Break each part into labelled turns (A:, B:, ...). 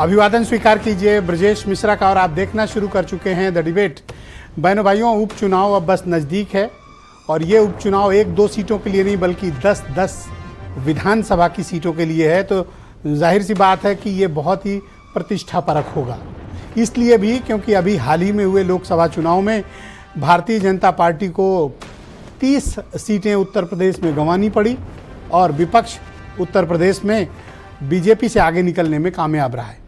A: अभिवादन स्वीकार कीजिए ब्रजेश मिश्रा का। और आप देखना शुरू कर चुके हैं द डिबेट। बहनों भाइयों, उपचुनाव अब बस नज़दीक है और ये उपचुनाव 1-2 सीटों के लिए नहीं बल्कि 10-10 विधानसभा की सीटों के लिए है। तो जाहिर सी बात है कि ये बहुत ही प्रतिष्ठापरक होगा, इसलिए भी क्योंकि अभी हाल ही में हुए लोकसभा चुनाव में भारतीय जनता पार्टी को 30 सीटें उत्तर प्रदेश में गंवानी पड़ी और विपक्ष उत्तर प्रदेश में बीजेपी से आगे निकलने में कामयाब रहा है।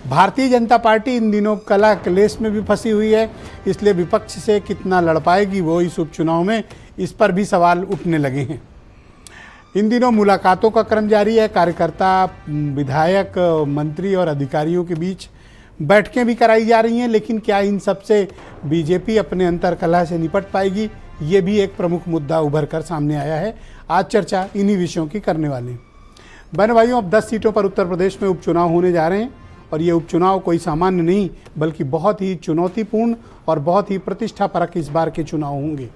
A: भारतीय जनता पार्टी इन दिनों कलह क्लेश में भी फंसी हुई है, इसलिए विपक्ष से कितना लड़ पाएगी वो इस उपचुनाव में, इस पर भी सवाल उठने लगे हैं। इन दिनों मुलाकातों का क्रम जारी है। कार्यकर्ता, विधायक, मंत्री और अधिकारियों के बीच बैठकें भी कराई जा रही हैं, लेकिन क्या इन सब से बीजेपी अपने अंतर कलह से निपट पाएगी, ये भी एक प्रमुख मुद्दा उभर कर सामने आया है। आज चर्चा इन्हीं विषयों की करने वाले हैं। बहन भाइयों, अब 10 सीटों पर उत्तर प्रदेश में उपचुनाव होने जा रहे हैं और ये उपचुनाव कोई सामान्य नहीं बल्कि बहुत ही चुनौतीपूर्ण और बहुत ही प्रतिष्ठापरक इस बार के चुनाव होंगे।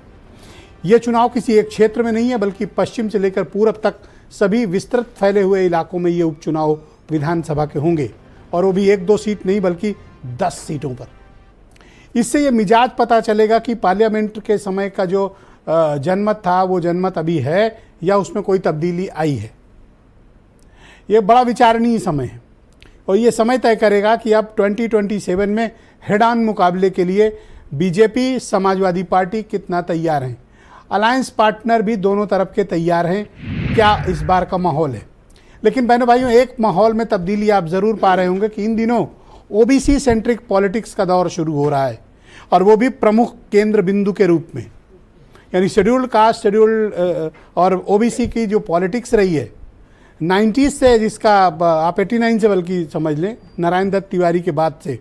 A: ये चुनाव किसी एक क्षेत्र में नहीं है बल्कि पश्चिम से लेकर पूरब तक सभी विस्तृत फैले हुए इलाकों में ये उपचुनाव विधानसभा के होंगे और वो भी 1-2 सीट नहीं बल्कि 10 सीटों पर। इससे ये मिजाज पता चलेगा कि पार्लियामेंट के समय का जो जनमत था वो जनमत अभी है या उसमें कोई तब्दीली आई है। ये बड़ा विचारणीय समय है और ये समय तय करेगा कि अब 2027 में हेड ऑन मुकाबले के लिए बीजेपी, समाजवादी पार्टी कितना तैयार हैं। अलायंस पार्टनर भी दोनों तरफ के तैयार हैं। क्या इस बार का माहौल है। लेकिन बहनों भाइयों, एक माहौल में तब्दीली आप ज़रूर पा रहे होंगे कि इन दिनों ओबीसी सेंट्रिक पॉलिटिक्स का दौर शुरू हो रहा है और वो भी प्रमुख केंद्र बिंदु के रूप में। यानी शेड्यूल्ड कास्ट, शेड्यूल्ड और ओबीसी की जो पॉलिटिक्स रही है 90s से, जिसका आप 89 से बल्कि समझ लें, नारायण दत्त तिवारी के बाद से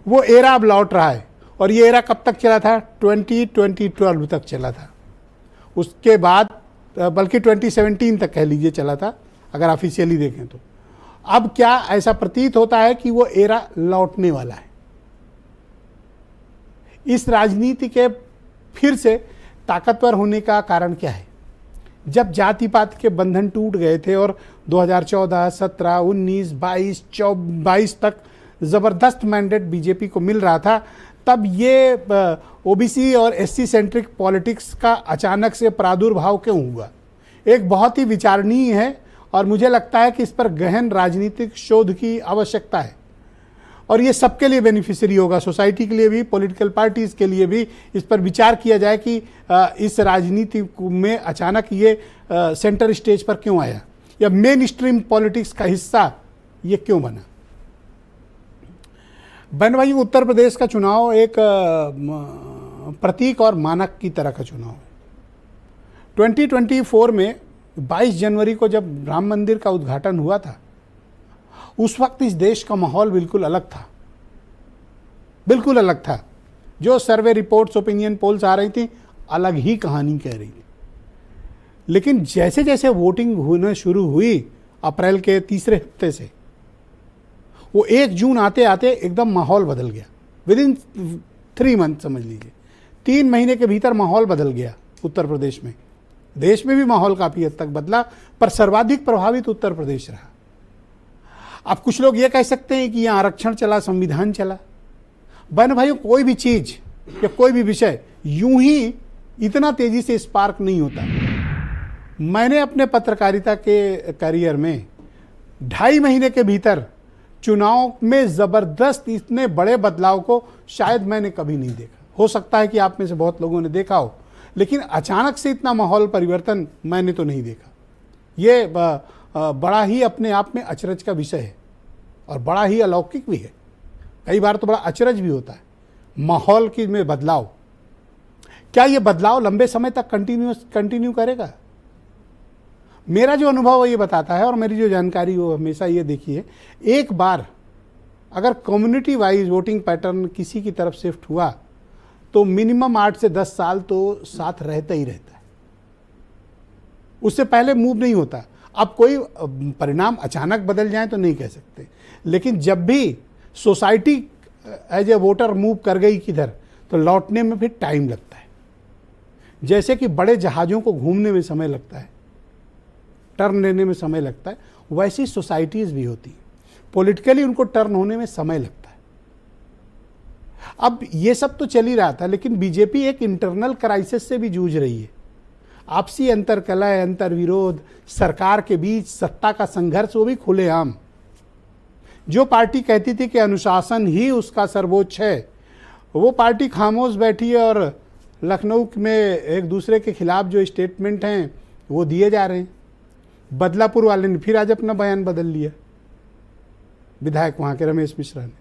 A: वो एरा अब लौट रहा है। और ये एरा कब तक चला था? 2012 तक चला था। उसके बाद बल्कि 2017 तक कह लीजिए चला था अगर ऑफिशियली देखें तो। अब क्या ऐसा प्रतीत होता है कि वो एरा लौटने वाला है। इस राजनीति के फिर से ताकतवर होने का कारण क्या है? जब जाति पात के बंधन टूट गए थे और 2014, 17, 19, 22 तक ज़बरदस्त मैंडेट बीजेपी को मिल रहा था, तब ये ओबीसी और एससी सेंट्रिक पॉलिटिक्स का अचानक से प्रादुर्भाव क्यों हुआ? एक बहुत ही विचारणीय है और मुझे लगता है कि इस पर गहन राजनीतिक शोध की आवश्यकता है और ये सबके लिए बेनिफिशियरी होगा, सोसाइटी के लिए भी, पॉलिटिकल पार्टीज़ के लिए भी। इस पर विचार किया जाए कि इस राजनीति में अचानक ये सेंटर स्टेज पर क्यों आया या मेन स्ट्रीम पॉलिटिक्स का हिस्सा ये क्यों बना। बहन भाई, उत्तर प्रदेश का चुनाव एक प्रतीक और मानक की तरह का चुनाव है। 2024 में 22 जनवरी को जब राम मंदिर का उद्घाटन हुआ था, उस वक्त इस देश का माहौल बिल्कुल अलग था, बिल्कुल अलग था। जो सर्वे रिपोर्ट्स, ओपिनियन पोल्स आ रही थी, अलग ही कहानी कह रही थी। लेकिन जैसे जैसे वोटिंग होना शुरू हुई अप्रैल के तीसरे हफ्ते से, वो 1 जून आते आते एकदम माहौल बदल गया। विदिन 3 मंथ समझ लीजिए, 3 महीने के भीतर माहौल बदल गया उत्तर प्रदेश में। देश में भी माहौल काफ़ी हद तक बदला, पर सर्वाधिक प्रभावित उत्तर प्रदेश रहा। अब कुछ लोग ये कह सकते हैं कि यहाँ आरक्षण चला, संविधान चला। बहन भाइयों, कोई भी चीज़ या कोई भी विषय यूं ही इतना तेजी से स्पार्क नहीं होता। मैंने अपने पत्रकारिता के करियर में 2.5 महीने के भीतर चुनाव में ज़बरदस्त इतने बड़े बदलाव को शायद मैंने कभी नहीं देखा। हो सकता है कि आप में से बहुत लोगों ने देखा हो, लेकिन अचानक से इतना माहौल परिवर्तन मैंने तो नहीं देखा। ये बड़ा ही अपने आप में अचरज का विषय है और बड़ा ही अलौकिक भी है। कई बार तो बड़ा अचरज भी होता है माहौल की में बदलाव। क्या ये बदलाव लंबे समय तक कंटिन्यू करेगा? मेरा जो अनुभव ये बताता है और मेरी जो जानकारी वो हमेशा ये देखी है, एक बार अगर कम्युनिटी वाइज वोटिंग पैटर्न किसी की तरफ शिफ्ट हुआ तो मिनिमम 8 से 10 साल तो साथ रहता ही रहता है, उससे पहले मूव नहीं होता। अब कोई परिणाम अचानक बदल जाए तो नहीं कह सकते, लेकिन जब भी society as a voter move कर गई किधर, तो लौटने में फिर टाइम लगता है। जैसे कि बड़े जहाज़ों को घूमने में समय लगता है, टर्न लेने में समय लगता है, वैसी सोसाइटीज़ भी होती हैं। पॉलिटिकली उनको टर्न होने में समय लगता है। अब ये सब तो चल ही रहा था, लेकिन बीजेपी एक इंटरनल क्राइसिस से भी जूझ रही है। आपसी अंतरकलह, अंतर्विरोध, सरकार के बीच सत्ता का संघर्ष, वो भी खुलेआम। जो पार्टी कहती थी कि अनुशासन ही उसका सर्वोच्च है, वो पार्टी खामोश बैठी है और लखनऊ में एक दूसरे के खिलाफ जो स्टेटमेंट हैं वो दिए जा रहे हैं। बदलापुर वाले ने फिर आज अपना बयान बदल लिया, विधायक वहाँ के रमेश मिश्रा ने।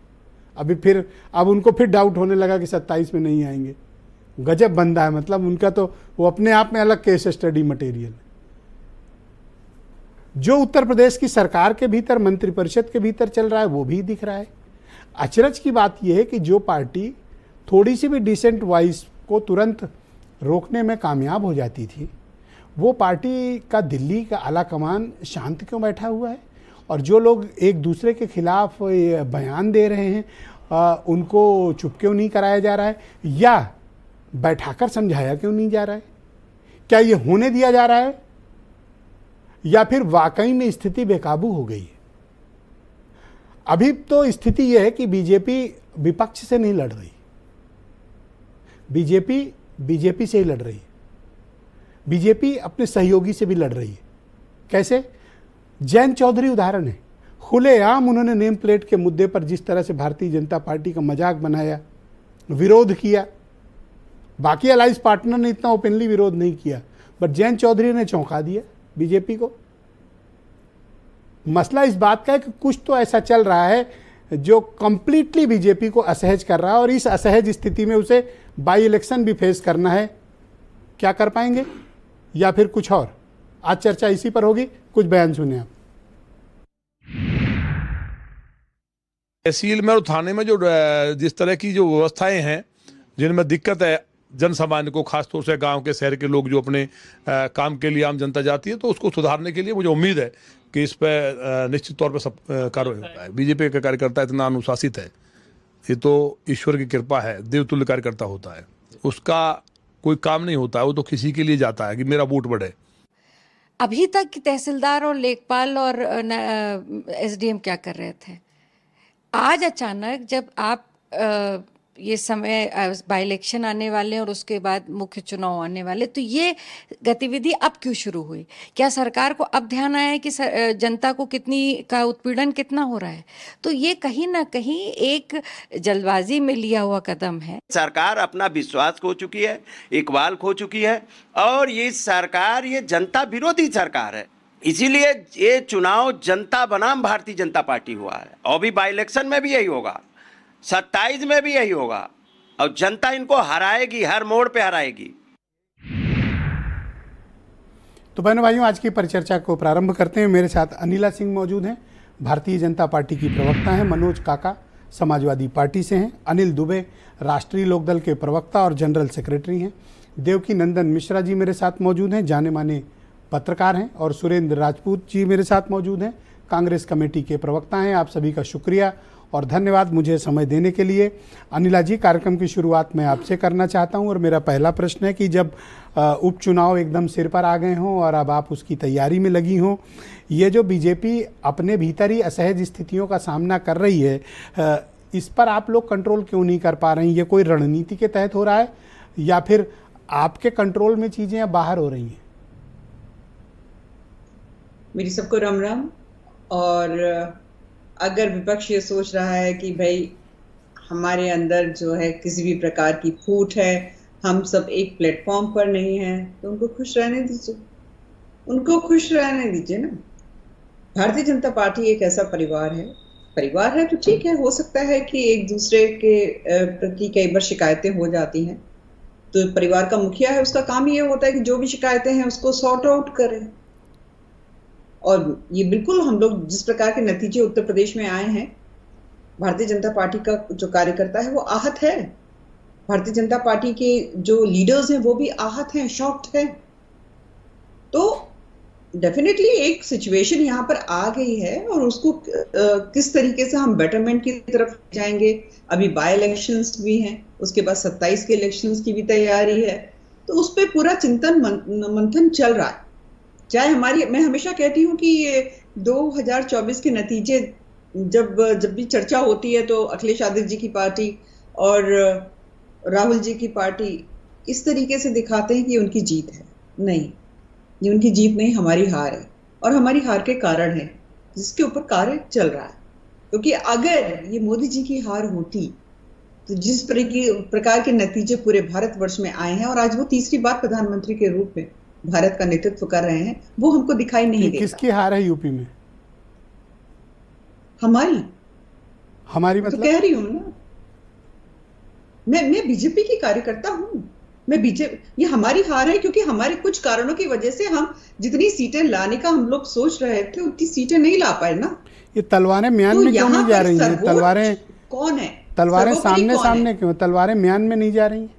A: अब उनको फिर डाउट होने लगा कि 27 में नहीं आएंगे। गजब बंदा है, मतलब उनका तो वो अपने आप में अलग केस स्टडी मटेरियल है। जो उत्तर प्रदेश की सरकार के भीतर, मंत्रिपरिषद के भीतर चल रहा है, वो भी दिख रहा है। अचरज की बात यह है कि जो पार्टी थोड़ी सी भी डिसेंट वॉइस को तुरंत रोकने में कामयाब हो जाती थी, वो पार्टी का दिल्ली का आला कमान शांत क्यों बैठा हुआ है? और जो लोग एक दूसरे के खिलाफ बयान दे रहे हैं, उनको चुप क्यों नहीं कराया जा रहा है, या बैठाकर समझाया क्यों नहीं जा रहा है? क्या ये होने दिया जा रहा है, या फिर वाकई में स्थिति बेकाबू हो गई है? अभी तो स्थिति यह है कि बीजेपी विपक्ष से नहीं लड़ रही, बीजेपी से ही लड़ रही है। बीजेपी अपने सहयोगी से भी लड़ रही है। कैसे? जयंत चौधरी उदाहरण है। खुलेआम उन्होंने नेम प्लेट के मुद्दे पर जिस तरह से भारतीय जनता पार्टी का मजाक बनाया, विरोध किया। बाकी अलाइंस पार्टनर ने इतना ओपनली विरोध नहीं किया, बट जयंत चौधरी ने चौंका दिया बीजेपी को। मसला इस बात का है कि कुछ तो ऐसा चल रहा है जो कंप्लीटली बीजेपी को असहज कर रहा है, और इस असहज स्थिति में उसे बाई इलेक्शन भी फेस करना है। क्या कर पाएंगे, या फिर कुछ और? आज चर्चा इसी पर होगी। कुछ बयान सुने आप।
B: तहसील में और थाने में जो जिस तरह की जो व्यवस्थाएं हैं, जिनमें दिक्कत है जन सामान्य को, खासतौर से गांव के, शहर के लोग जो अपने काम के लिए आम जनता जाती है, तो उसको सुधारने के लिए मुझे उम्मीद है कि इस पर निश्चित तौर पर सब कार्रवाई होता है। बीजेपी का कार्यकर्ता इतना अनुशासित है, ये तो ईश्वर की कृपा है। देवतुल्य कार्यकर्ता होता है, उसका कोई काम नहीं होता है, वो तो किसी के लिए जाता है कि मेरा वोट बढ़े।
C: अभी तक तहसीलदार और लेखपाल और एसडीएम क्या कर रहे थे? आज अचानक जब आप ये समय बाई इलेक्शन आने वाले हैं और उसके बाद मुख्य चुनाव आने वाले, तो ये गतिविधि अब क्यों शुरू हुई? क्या सरकार को अब ध्यान आया है कि जनता को कितना उत्पीड़न कितना हो रहा है? तो ये कहीं ना कहीं एक जल्दबाजी में लिया हुआ कदम है।
D: सरकार अपना विश्वास खो चुकी है, इकबाल खो चुकी है, और ये सरकार ये जनता विरोधी सरकार है। इसीलिए ये चुनाव जनता बनाम भारतीय जनता पार्टी हुआ है, और भी बाई इलेक्शन में भी यही होगा, 27 में भी यही होगा, और जनता इनको हराएगी, हर मोड़ पे हराएगी।
A: तो बहनों भाइयों, आज की परिचर्चा को प्रारंभ करते हैं। मेरे साथ अनिला सिंह मौजूद हैं, भारतीय जनता पार्टी की प्रवक्ता हैं। मनोज काका समाजवादी पार्टी से हैं। अनिल दुबे राष्ट्रीय लोकदल के प्रवक्ता और जनरल सेक्रेटरी हैं। देवकी नंदन मिश्रा जी मेरे साथ मौजूद हैं, जाने माने पत्रकार हैं। और सुरेंद्र राजपूत जी मेरे साथ मौजूद हैं, कांग्रेस कमेटी के प्रवक्ता हैं। आप सभी का शुक्रिया और धन्यवाद मुझे समय देने के लिए। अनिला जी, कार्यक्रम की शुरुआत मैं आपसे करना चाहता हूं, और मेरा पहला प्रश्न है कि जब उपचुनाव एकदम सिर पर आ गए हों और अब आप उसकी तैयारी में लगी हों, ये जो बीजेपी अपने भीतर ही असहज स्थितियों का सामना कर रही है, इस पर आप लोग कंट्रोल क्यों नहीं कर पा रहे हैं? ये कोई रणनीति के तहत हो रहा है, या फिर आपके कंट्रोल में चीज़ें अब बाहर हो रही हैं?
E: मेरी सबको राम राम। और अगर विपक्ष ये सोच रहा है कि भाई हमारे अंदर जो है किसी भी प्रकार की फूट है, हम सब एक प्लेटफॉर्म पर नहीं हैं, तो उनको खुश रहने दीजिए, उनको खुश रहने दीजिए ना। भारतीय जनता पार्टी एक ऐसा परिवार है तो ठीक है, हो सकता है कि एक दूसरे के प्रति कई बार शिकायतें हो जाती हैं, तो परिवार का मुखिया है, उसका काम ये होता है कि जो भी शिकायतें हैं उसको सॉर्ट आउट करें। और ये बिल्कुल हम लोग जिस प्रकार के नतीजे उत्तर प्रदेश में आए हैं, भारतीय जनता पार्टी का जो कार्यकर्ता है वो आहत है, भारतीय जनता पार्टी के जो लीडर्स हैं वो भी आहत हैं, शॉक्ड हैं। तो डेफिनेटली एक सिचुएशन यहाँ पर आ गई है, और उसको किस तरीके से हम बेटरमेंट की तरफ जाएंगे। अभी बाय इलेक्शंस भी हैं, उसके बाद 27 के इलेक्शंस की भी तैयारी है, तो उस पर पूरा चिंतन मंथन चल रहा है। चाहे मैं हमेशा कहती हूँ कि ये 2024 के नतीजे जब भी चर्चा होती है तो अखिलेश यादव जी की पार्टी और राहुल जी की पार्टी इस तरीके से दिखाते हैं कि ये उनकी जीत है। नहीं, ये उनकी जीत नहीं, हमारी हार है, और हमारी हार के कारण है जिसके ऊपर कार्य चल रहा है। क्योंकि अगर ये मोदी जी की हार होती तो जिस प्रकार के नतीजे पूरे भारतवर्ष में आए हैं, और आज वो तीसरी बार प्रधानमंत्री के रूप में भारत का नेतृत्व कर रहे हैं, वो हमको दिखाई नहीं देता।
A: किसकी हार है यूपी में?
E: हमारी
A: हमारी
E: तो
A: मतलब?
E: कह रही हूँ ना, मैं बीजेपी की कार्यकर्ता हूँ। मैं बीजेपी, ये हमारी हार है क्योंकि हमारे कुछ कारणों की वजह से हम जितनी सीटें लाने का हम लोग सोच रहे थे उतनी सीटें नहीं ला पाए ना।
A: ये तलवारें म्यान
E: तो
A: में क्यों नहीं
E: यहाँ
A: जा
E: पर
A: रही हैं? तलवारें
E: कौन है?
A: तलवारें
E: सर्वोपरि
A: सामने
E: कौन
A: सामने
E: है?
A: क्यों? तलवारें म्यान में नहीं जा रही हैं?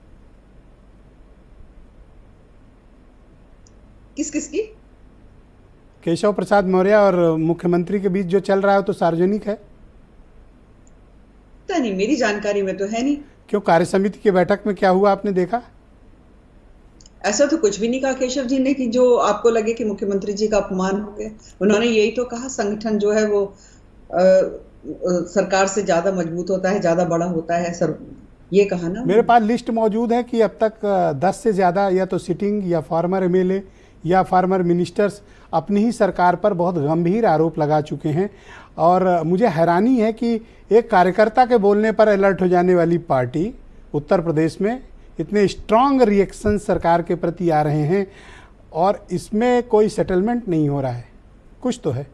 E: किस किस की?
A: केशव प्रसाद मौर्य और मुख्यमंत्री के बीच जो चल रहा है तो सार्वजनिक है।
E: पता नहीं, मेरी जानकारी में तो है नहीं।
A: क्यों, कार्य समिति की बैठक में क्या हुआ आपने देखा?
E: ऐसा तो कुछ भी नहीं कहा केशव जी ने कि जो आपको लगे कि मुख्यमंत्री जी का अपमान हो गया। उन्होंने यही तो कहा, संगठन जो है वो सरकार से ज्यादा मजबूत होता है, ज्यादा बड़ा होता है सर, ये कहा ना।
A: मेरे पास लिस्ट मौजूद है कि अब तक 10 से ज़्यादा या तो सिटिंग या फॉर्मर एमएलए या फॉर्मर मिनिस्टर्स अपनी ही सरकार पर बहुत गंभीर आरोप लगा चुके हैं। और मुझे हैरानी है कि एक कार्यकर्ता के बोलने पर अलर्ट हो जाने वाली पार्टी उत्तर प्रदेश में इतने स्ट्रांग रिएक्शन सरकार के प्रति आ रहे हैं और इसमें कोई सेटलमेंट नहीं हो रहा है। कुछ तो है।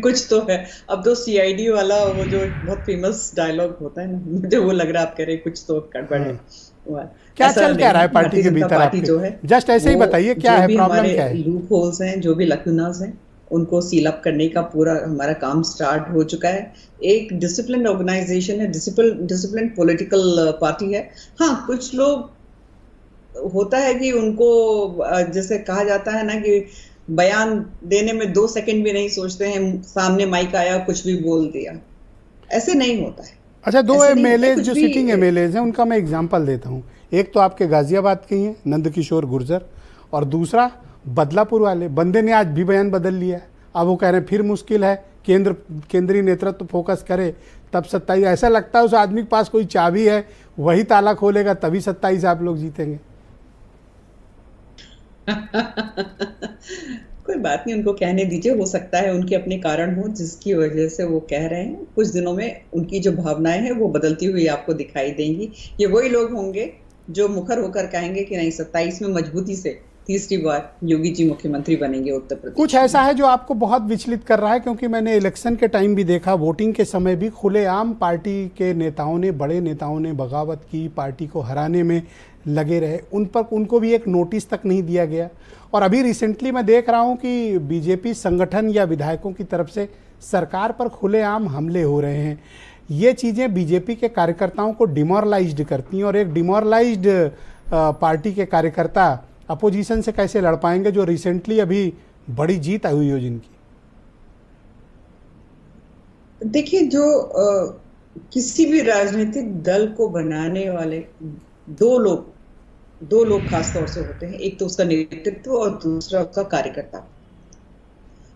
E: कुछ तो है। अब तो सीआईडी वाला वो जो बहुत फेमस डायलॉग होता है ना, मुझे वो लग रहा है आप कह रहे हैं कुछ तो गड़बड़ है।
A: क्या चल क्या रहा है पार्टी के भीतर?
E: पार्टी जो है,
A: जस्ट ऐसे ही बताइए, क्या है प्रॉब्लम, क्या है?
E: लूप होल्स हैं, जो भी लैक्यूनास हैं, उनको सील अप करने का पूरा हमारा काम स्टार्ट हो चुका है। एक डिसिप्लिन ऑर्गेनाइजेशन है, डिसिप्लिन पॉलिटिकल पार्टी है। हाँ, कुछ लोग होता है कि उनको जैसे कहा जाता है ना कि बयान देने में 2 सेकंड भी नहीं सोचते हैं, सामने माइक आया कुछ भी बोल दिया। ऐसे नहीं होता है।
A: अच्छा, 2 एमएलए जो सिटिंग एमएलए हैं उनका मैं एग्जांपल देता हूँ। एक तो आपके गाजियाबाद के ही हैं, नंदकिशोर गुर्जर, और दूसरा बदलापुर वाले बंदे ने आज भी बयान बदल लिया है। अब वो कह रहे हैं फिर मुश्किल है, केंद्रीय नेतृत्व फोकस करे तब 27। ऐसा लगता है उस आदमी के पास कोई चाबी है, वही ताला खोलेगा तभी 27 आप लोग जीतेंगे।
E: कोई बात नहीं, उनको कहने दीजिए। हो सकता है उनके अपने कारण हो जिसकी वजह से वो कह रहे हैं। कुछ दिनों में उनकी जो भावनाएं हैं वो बदलती हुई आपको दिखाई देंगी। ये वही लोग होंगे जो मुखर होकर कहेंगे कि नहीं, 27 में मजबूती से तीसरी बार योगी जी मुख्यमंत्री बनेंगे उत्तर प्रदेश।
A: कुछ ऐसा है जो आपको बहुत विचलित कर रहा है? क्योंकि मैंने इलेक्शन के टाइम भी देखा, वोटिंग के समय भी खुलेआम पार्टी के नेताओं ने, बड़े नेताओं ने बगावत की, पार्टी को हराने में लगे रहे। उनको भी एक नोटिस तक नहीं दिया गया। और अभी रिसेंटली मैं देख रहा हूं कि बीजेपी संगठन या विधायकों की तरफ से सरकार पर खुलेआम हमले हो रहे हैं। ये चीज़ें बीजेपी के कार्यकर्ताओं को डिमोरलाइज्ड करती हैं, और एक डिमोरलाइज्ड पार्टी के कार्यकर्ता अपोजिशन से कैसे लड़ पाएंगे जो रिसेंटली अभी बड़ी जीत हुई हो जिनकी?
E: देखिए, जो किसी भी राजनीतिक दल को बनाने वाले दो लोग खास तौर से होते हैं। एक तो उसका नेतृत्व और दूसरा उसका कार्यकर्ता,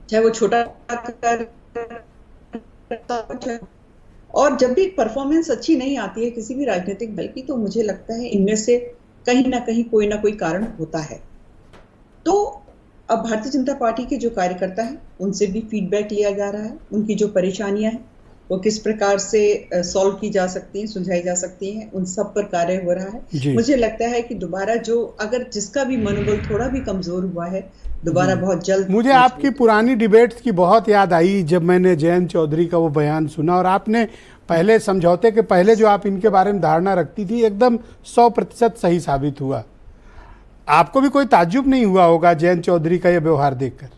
E: चाहे वो छोटा कार्यकर्ता। और जब भी परफॉर्मेंस अच्छी नहीं आती है किसी भी राजनीतिक दल की, तो मुझे लगता है इनमें से कहीं ना कहीं कोई ना कोई कारण होता है। तो अब भारतीय जनता पार्टी के जो कार्यकर्ता हैं उनसे भी फीडबैक लिया जा रहा है। उनकी जो परेशानियां हैं वो किस प्रकार से सॉल्व की जा सकती हैं, सुलझाई जा सकती हैं, उन सब पर कार्य हो रहा है। मुझे लगता है कि दोबारा जो अगर जिसका भी मनोबल थोड़ा भी कमजोर हुआ है, दोबारा बहुत जल्द।
A: मुझे आपकी पुरानी डिबेट्स की बहुत याद आई जब मैंने जयंत चौधरी का वो बयान सुना, और आपने पहले समझौते के पहले जो आप इनके बारे में धारणा रखती थी एकदम 100% सही साबित हुआ। आपको भी कोई ताज्जुब नहीं हुआ होगा जयंत चौधरी का ये व्यवहार देखकर?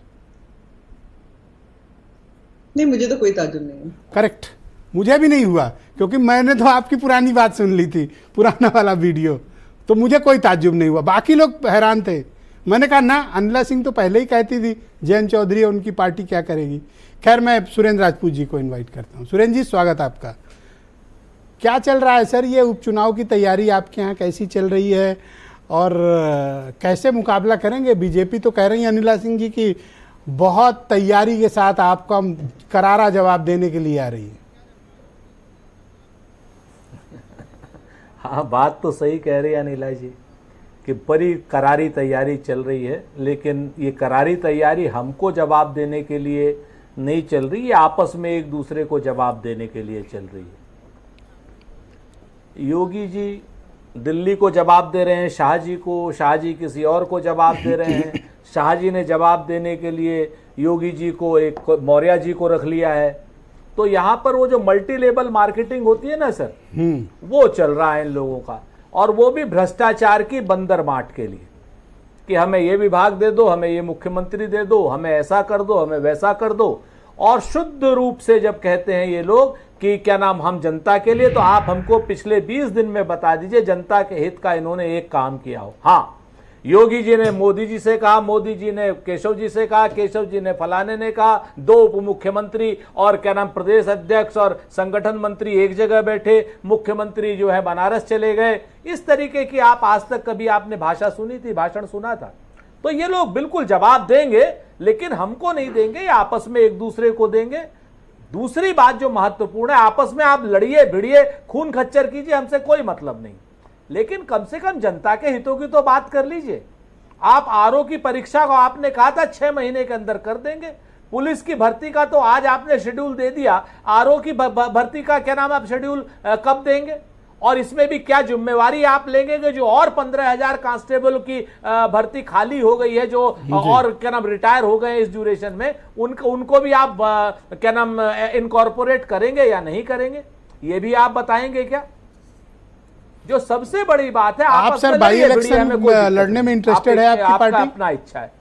E: नहीं, मुझे तो कोई ताज्जुब नहीं है।
A: करेक्ट, मुझे भी नहीं हुआ, क्योंकि मैंने तो आपकी पुरानी बात सुन ली थी, पुराना वाला वीडियो, तो मुझे कोई ताज्जुब नहीं हुआ। बाकी लोग हैरान थे। मैंने कहा ना, अनिला सिंह तो पहले ही कहती थी जयंत चौधरी और उनकी पार्टी क्या करेगी। खैर, मैं सुरेंद्र राजपूत जी को इनवाइट करता हूँ। सुरेंद्र जी, स्वागत आपका। क्या चल रहा है सर? ये उपचुनाव की तैयारी आपके यहाँ कैसी चल रही है और कैसे मुकाबला करेंगे? बीजेपी तो कह रही है अनिला सिंह जी की बहुत तैयारी के साथ आपका करारा जवाब देने के लिए आ रही है।
F: हाँ, बात तो सही कह रहे हैं अनिला जी कि बड़ी करारी तैयारी चल रही है, लेकिन ये करारी तैयारी हमको जवाब देने के लिए नहीं चल रही, ये आपस में एक दूसरे को जवाब देने के लिए चल रही है। योगी जी दिल्ली को जवाब दे रहे हैं शाह जी को, शाह जी किसी और को जवाब दे रहे हैं, शाह जी ने जवाब देने के लिए योगी जी को, एक मौर्य जी को रख लिया है। तो यहाँ पर वो जो मल्टी लेवल मार्केटिंग होती है ना सर, वो चल रहा है इन लोगों का, और वो भी भ्रष्टाचार की बंदर बाट के लिए कि हमें ये विभाग दे दो, हमें ये मुख्यमंत्री दे दो, हमें ऐसा कर दो, हमें वैसा कर दो। और शुद्ध रूप से जब कहते हैं ये लोग कि क्या नाम हम जनता के लिए, तो आप हमको पिछले 20 दिन में बता दीजिए जनता के हित का इन्होंने एक काम किया हो। हाँ, योगी जी ने मोदी जी से कहा, मोदी जी ने केशव जी से कहा, केशव जी ने फलाने ने कहा, 2 उप मुख्यमंत्री और क्या नाम प्रदेश अध्यक्ष और संगठन मंत्री एक जगह बैठे, मुख्यमंत्री जो है बनारस चले गए। इस तरीके की आप आज तक कभी आपने भाषा सुनी थी, भाषण सुना था? तो ये लोग बिल्कुल जवाब देंगे, लेकिन हमको नहीं देंगे, ये आपस में एक दूसरे को देंगे। दूसरी बात जो महत्वपूर्ण है, आपस में आप लड़िए भिड़िए, खून खच्चर कीजिए, हमसे कोई मतलब नहीं, लेकिन कम से कम जनता के हितों की तो बात कर लीजिए। आप आरओ की परीक्षा को आपने कहा था 6 महीने के अंदर कर देंगे, पुलिस की भर्ती का तो आज आपने शेड्यूल दे दिया, आरओ की भर्ती का क्या नाम आप शेड्यूल कब देंगे? और इसमें भी क्या जिम्मेवारी आप लेंगे कि जो और 15,000 कांस्टेबल की भर्ती खाली हो गई है, जो और क्या नाम रिटायर हो गए इस ड्यूरेशन में, उनको भी आप क्या नाम इनकॉर्पोरेट करेंगे या नहीं करेंगे, ये भी आप बताएंगे क्या? जो सबसे बड़ी बात है,
A: आप सर बाई इलेक्शन लड़ने में इंटरेस्टेड है आपकी पार्टी?
F: अपना इच्छा है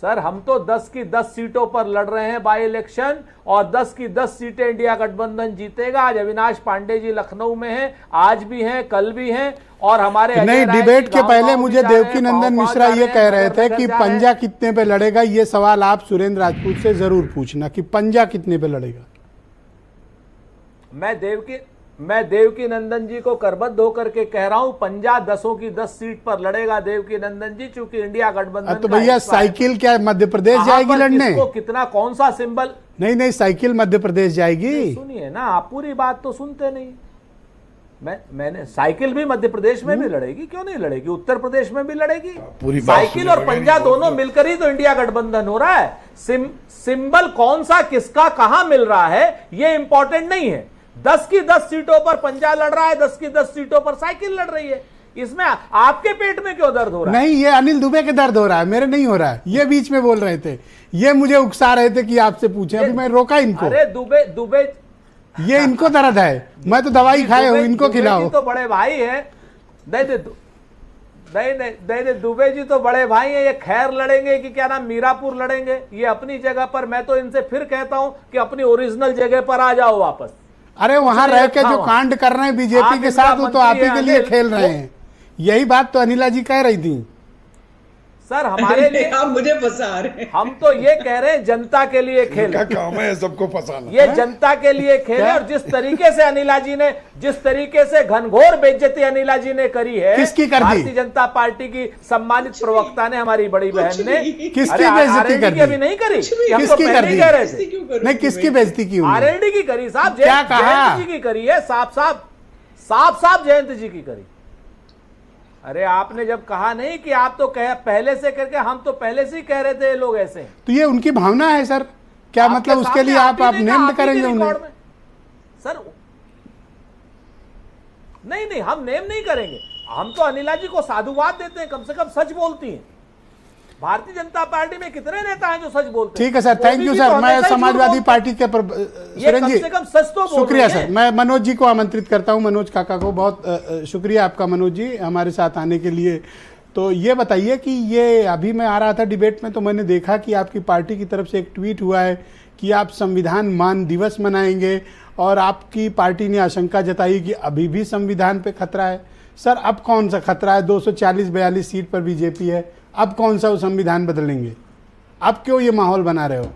F: सर, हम तो 10 की 10 सीटों पर लड़ रहे हैं बाई इलेक्शन, और 10 की 10 सीटें इंडिया गठबंधन जीतेगा। आज अविनाश पांडे जी लखनऊ में हैं, आज भी हैं, कल भी हैं, और हमारे
A: नहीं, डिबेट के पहले मुझे देवकी नंदन मिश्रा ये कह रहे थे कि पंजा कितने पे लड़ेगा। ये सवाल आप सुरेंद्र राजपूत से जरूर पूछना कि पंजा कितने पे लड़ेगा।
F: मैं देवकी नंदन जी को करबद्ध होकर के कह रहा हूं, पंजा 10 की 10 सीट पर लड़ेगा देवकी नंदन जी, चूंकि इंडिया गठबंधन।
A: तो भैया साइकिल क्या मध्य प्रदेश जाएगी लड़ने?
F: कितना कौन सा सिंबल?
A: नहीं, साइकिल मध्य प्रदेश जाएगी।
F: सुनिए ना, आप पूरी बात तो सुनते नहीं। मैंने साइकिल भी मध्य प्रदेश में भी लड़ेगी, क्यों नहीं लड़ेगी? उत्तर प्रदेश में भी लड़ेगी। साइकिल और पंजा दोनों मिलकर ही तो इंडिया गठबंधन हो रहा है। सिंबल कौन सा किसका कहां मिल रहा है ये इंपॉर्टेंट नहीं है। 10 की 10 सीटों पर पंजा लड़ रहा है, 10 की 10 सीटों पर साइकिल लड़ रही है। इसमें आपके पेट में क्यों दर्द हो रहा है?
A: नहीं, ये अनिल दुबे के दर्द हो रहा है, मेरे नहीं हो रहा है। ये बीच में बोल रहे थे, ये मुझे उकसा रहे थे कि आपसे पूछें, अभी मैं रोका इनको।
F: अरे दुबे
A: ये इनको दर्द है, मैं तो दवाई खाए हूं, इनको खिलाओ।
F: तो बड़े भाई है, नहीं, दुबे जी तो बड़े भाई हैं। ये खैर लड़ेंगे कि क्या नाम मीरापुर लड़ेंगे, ये अपनी जगह पर। मैं तो इनसे फिर कहता हूं कि अपनी ओरिजिनल जगह पर आ जाओ वापस।
A: अरे वहां रह के जो कांड कर रहे हैं बीजेपी के साथ, वो तो आप ही के लिए खेल रहे हैं। यही बात तो अनिला जी कह रही थी।
F: सर हमारे लिए
E: आप मुझे फंसा रहे हैं।
F: हम तो ये कह रहे हैं जनता के लिए खेल,
B: काम है सबको फंसाना।
F: ये जनता के लिए खेल है। और जिस तरीके से अनिला जी ने, जिस तरीके से घनघोर बेइज्जती अनिला जी ने करी है,
A: किसकी कर दी?
F: भारतीय जनता पार्टी की सम्मानित प्रवक्ता ने, हमारी बड़ी बहन ने।
A: किसकी बेइज्जती कर दी?
F: अभी नहीं करी,
A: किसकी कर दी?
F: कह रहे थे
A: नहीं, किसकी बेइज्जती की?
F: आरएलडी की करी साहब,
A: क्या कहा?
F: जयंत जी की करी है, साफ जयंत जी की करी। अरे आपने जब कहा नहीं कि आप तो कह पहले से करके, हम तो पहले से ही कह रहे थे ये लोग ऐसे।
A: तो ये उनकी भावना है सर, क्या मतलब उसके लिए आप नेम करेंगे उन्हें?
F: सर नहीं, हम नेम नहीं करेंगे। हम तो अनिला जी को साधुवाद देते हैं, कम से कम सच बोलती हैं। भारतीय जनता पार्टी में कितने नेता हैं जो सच बोलते हैं?
A: ठीक है सर, थैंक यू सर। मैं समाजवादी पार्टी के सुरेंद्र जी,
F: सच तो
A: शुक्रिया सर। मैं मनोज जी को आमंत्रित करता हूं, मनोज काका को। बहुत शुक्रिया आपका मनोज जी हमारे साथ आने के लिए। तो ये बताइए कि ये अभी मैं आ रहा था डिबेट में, तो मैंने देखा कि आपकी पार्टी की तरफ से एक ट्वीट हुआ है कि आप संविधान मान दिवस मनाएंगे, और आपकी पार्टी ने आशंका जताई कि अभी भी संविधान पे खतरा है। सर अब कौन सा खतरा है? 240-42 सीट पर बीजेपी है, अब कौन सा वो संविधान बदलेंगे? अब क्यों ये माहौल बना रहे हो?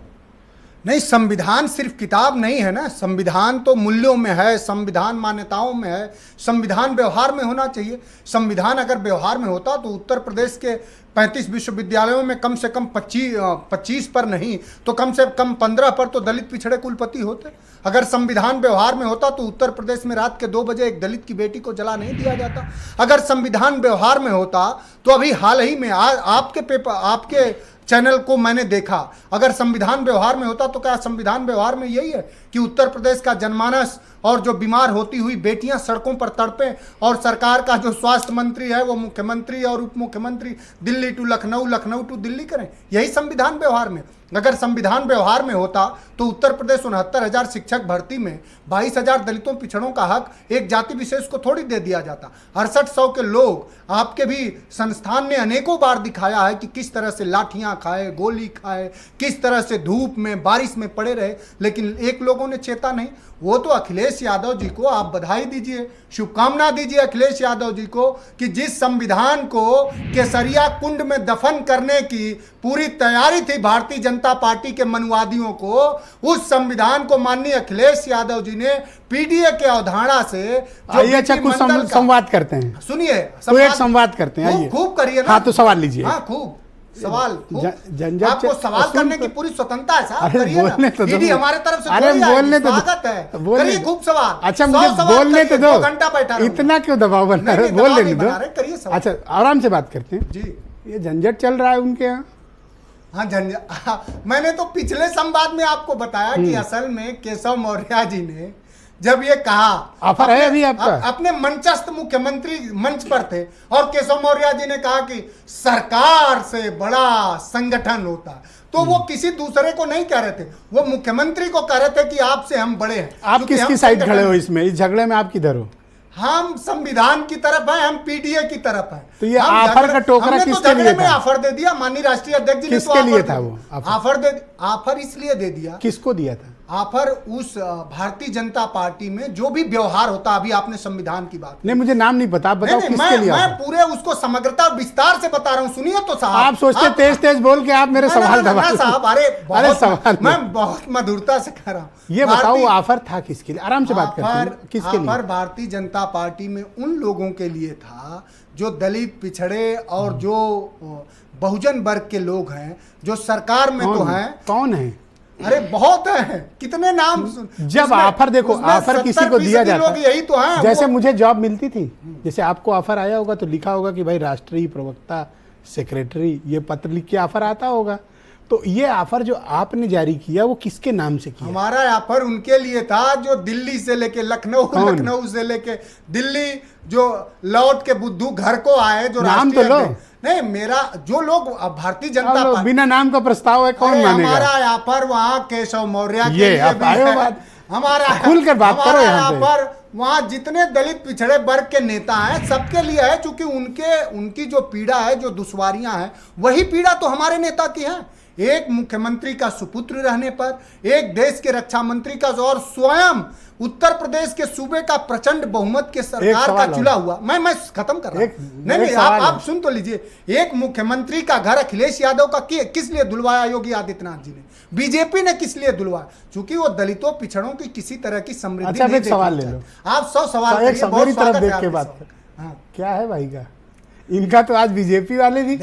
G: नहीं, संविधान सिर्फ किताब नहीं है ना, संविधान तो मूल्यों में है, संविधान मान्यताओं में है, संविधान व्यवहार में होना चाहिए। संविधान अगर व्यवहार में होता तो उत्तर प्रदेश के 35 विश्वविद्यालयों में कम से कम 25 पर नहीं तो कम से कम 15 पर तो दलित पिछड़े कुलपति होते। अगर संविधान व्यवहार में होता तो उत्तर प्रदेश में रात के 2 बजे एक दलित की बेटी को जला नहीं दिया जाता। अगर संविधान व्यवहार में होता तो अभी हाल ही में आपके चैनल को मैंने देखा, अगर संविधान व्यवहार में होता तो क्या संविधान व्यवहार में यही है कि उत्तर प्रदेश का जनमानस और जो बीमार होती हुई बेटियां सड़कों पर तड़पे और सरकार का जो स्वास्थ्य मंत्री है वो मुख्यमंत्री और उप मुख्यमंत्री दिल्ली टू लखनऊ, लखनऊ टू दिल्ली करें? यही संविधान व्यवहार में। अगर संविधान व्यवहार में होता तो उत्तर प्रदेश 69,000 शिक्षक भर्ती में 22,000 दलितों पिछड़ों का हक एक जाति विशेष को थोड़ी दे दिया जाता। 6800 के लोग, आपके भी संस्थान ने अनेकों बार दिखाया है कि किस तरह से लाठियां खाए, गोली खाए, किस तरह से धूप में बारिश में पड़े रहे, लेकिन एक लोगों ने चेता नहीं। वो तो अखिलेश यादव जी को आप बधाई दीजिए, शुभकामना दीजिए अखिलेश यादव जी को कि जिस संविधान को केसरिया कुंड में दफन करने की पूरी तैयारी थी भारतीय जनता पार्टी के मनुवादियों को, उस संविधान को माननीय अखिलेश यादव जी ने पीडीए के अवधारणा से
A: अच्छा कुछ संवाद करते हैं,
G: सुनिए
A: तो एक संवाद करते हैं, आइए
G: खूब करिए ना।
A: हाँ तो सवाल लीजिए।
G: हाँ खूब सवाल,
A: झंझट
G: आपको सवाल करने की पूरी स्वतंत्रता है साहब,
A: अरे
G: करिए
A: बोलने तो
G: दीदी
A: दो,
G: हमारे तरफ से
A: अरे बोलने तो
G: स्वागत है,
A: बोलने
G: करिए खूब सवाल।
A: अच्छा मुझे बोलने तो दो,
G: 2 घंटा बैठा रहूंगा।
A: इतना क्यों दबाव बना रहे, बोल लेने दो।
G: करिए सवाल।
A: अच्छा आराम से बात करते हैं
G: जी।
A: ये झंझट चल रहा है उनके यहाँ।
G: हाँ झंझट, मैंने तो पिछले संवाद में आपको बताया कि असल में केशव मौर्य जी ने जब ये कहा,
A: ऑफर है अभी आपका,
G: अपने मंचस्थ मुख्यमंत्री मंच पर थे और केशव मौर्य जी ने कहा कि सरकार से बड़ा संगठन होता है, तो वो किसी दूसरे को नहीं कह रहे थे, वो मुख्यमंत्री को कह रहे थे कि आपसे हम बड़े हैं।
A: आप किसकी साइड खड़े हो इसमें, इस झगड़े में आप किधर हो?
G: हम संविधान की तरफ है, हम पीडीए की तरफ है।
A: तो ये ऑफर का टोकरा किसके लिए था?
G: ऑफर दे दिया माननीय राष्ट्रीय अध्यक्ष जी ने।
A: किसके लिए था वो
G: ऑफर इसलिए दे दिया।
A: किसको दिया था
G: ऑफर? उस भारतीय जनता पार्टी में जो भी व्यवहार होता, अभी आपने संविधान की बात
A: नहीं, मुझे नाम नहीं पता, आप बताओ किसके लिए?
G: मैं पूरे उसको समग्रता और विस्तार से बता रहा हूँ, सुनिए तो साहब।
A: आप सोचते तेज तेज बोल के आप मेरे सवाल दबा
G: साहब। अरे सवाल मैं बहुत मधुरता से कह रहा हूँ।
A: ये बताओ ऑफर था किसके लिए? आराम से बात करते हैं, किसके लिए?
G: ऑफर भारतीय जनता पार्टी में उन लोगों के लिए था जो दलित पिछड़े और जो बहुजन वर्ग के लोग हैं, जो सरकार में तो हैं।
A: कौन है?
G: अरे बहुत है, कितने नाम।
A: जब ऑफर देखो, ऑफर किसी को दिया जाता है,
G: यही तो है।
A: जैसे मुझे जॉब मिलती थी, जैसे आपको ऑफर आया होगा तो लिखा होगा कि भाई राष्ट्रीय प्रवक्ता, सेक्रेटरी, ये पत्र लिख के ऑफर आता होगा। तो ये ऑफर जो आपने जारी किया वो किसके नाम से किया?
G: हमारा ऑफर उनके लिए था जो दिल्ली से लेके लखनऊ, लखनऊ से लेके दिल्ली, जो लौट के बुद्धू घर को आए, जो
A: नाम तो लो।
G: नहीं, मेरा जो लोग भारतीय जनता पार्टी,
A: बिना नाम का प्रस्ताव है, कौन मानेगा?
G: हमारा ऑफर वहाँ केशव मौर्य के
A: ये
G: लिए भी है।
A: बात
G: हमारा
A: खुलकर बात करो यहाँ पे।
G: पर वहाँ जितने दलित पिछड़े वर्ग के नेता हैं सबके लिए है, क्योंकि उनकी जो पीड़ा है, जो दुश्वारियां हैं, वही पीड़ा तो हमारे नेता की है। एक मुख्यमंत्री का सुपुत्र रहने पर, एक देश के रक्षा मंत्री का, और स्वयं उत्तर प्रदेश के सूबे का प्रचंड बहुमत के सरकार का चुना हुआ। मैं खत्म कर रहा हूं। नहीं, आप सुन तो लीजिए। एक मुख्यमंत्री का घर अखिलेश यादव का किस लिए धुलवाया योगी आदित्यनाथ जी ने? बीजेपी ने किस लिए धुलवाया? क्योंकि वो दलितों पिछड़ों की किसी तरह की समृद्धि नहीं देखना
A: सवाल ले लो।
G: आप 100 सवाल
A: मेरी तरफ देख के बात कर। हाँ, क्या है भाई का? इनका तो आज बीजेपी वाले भी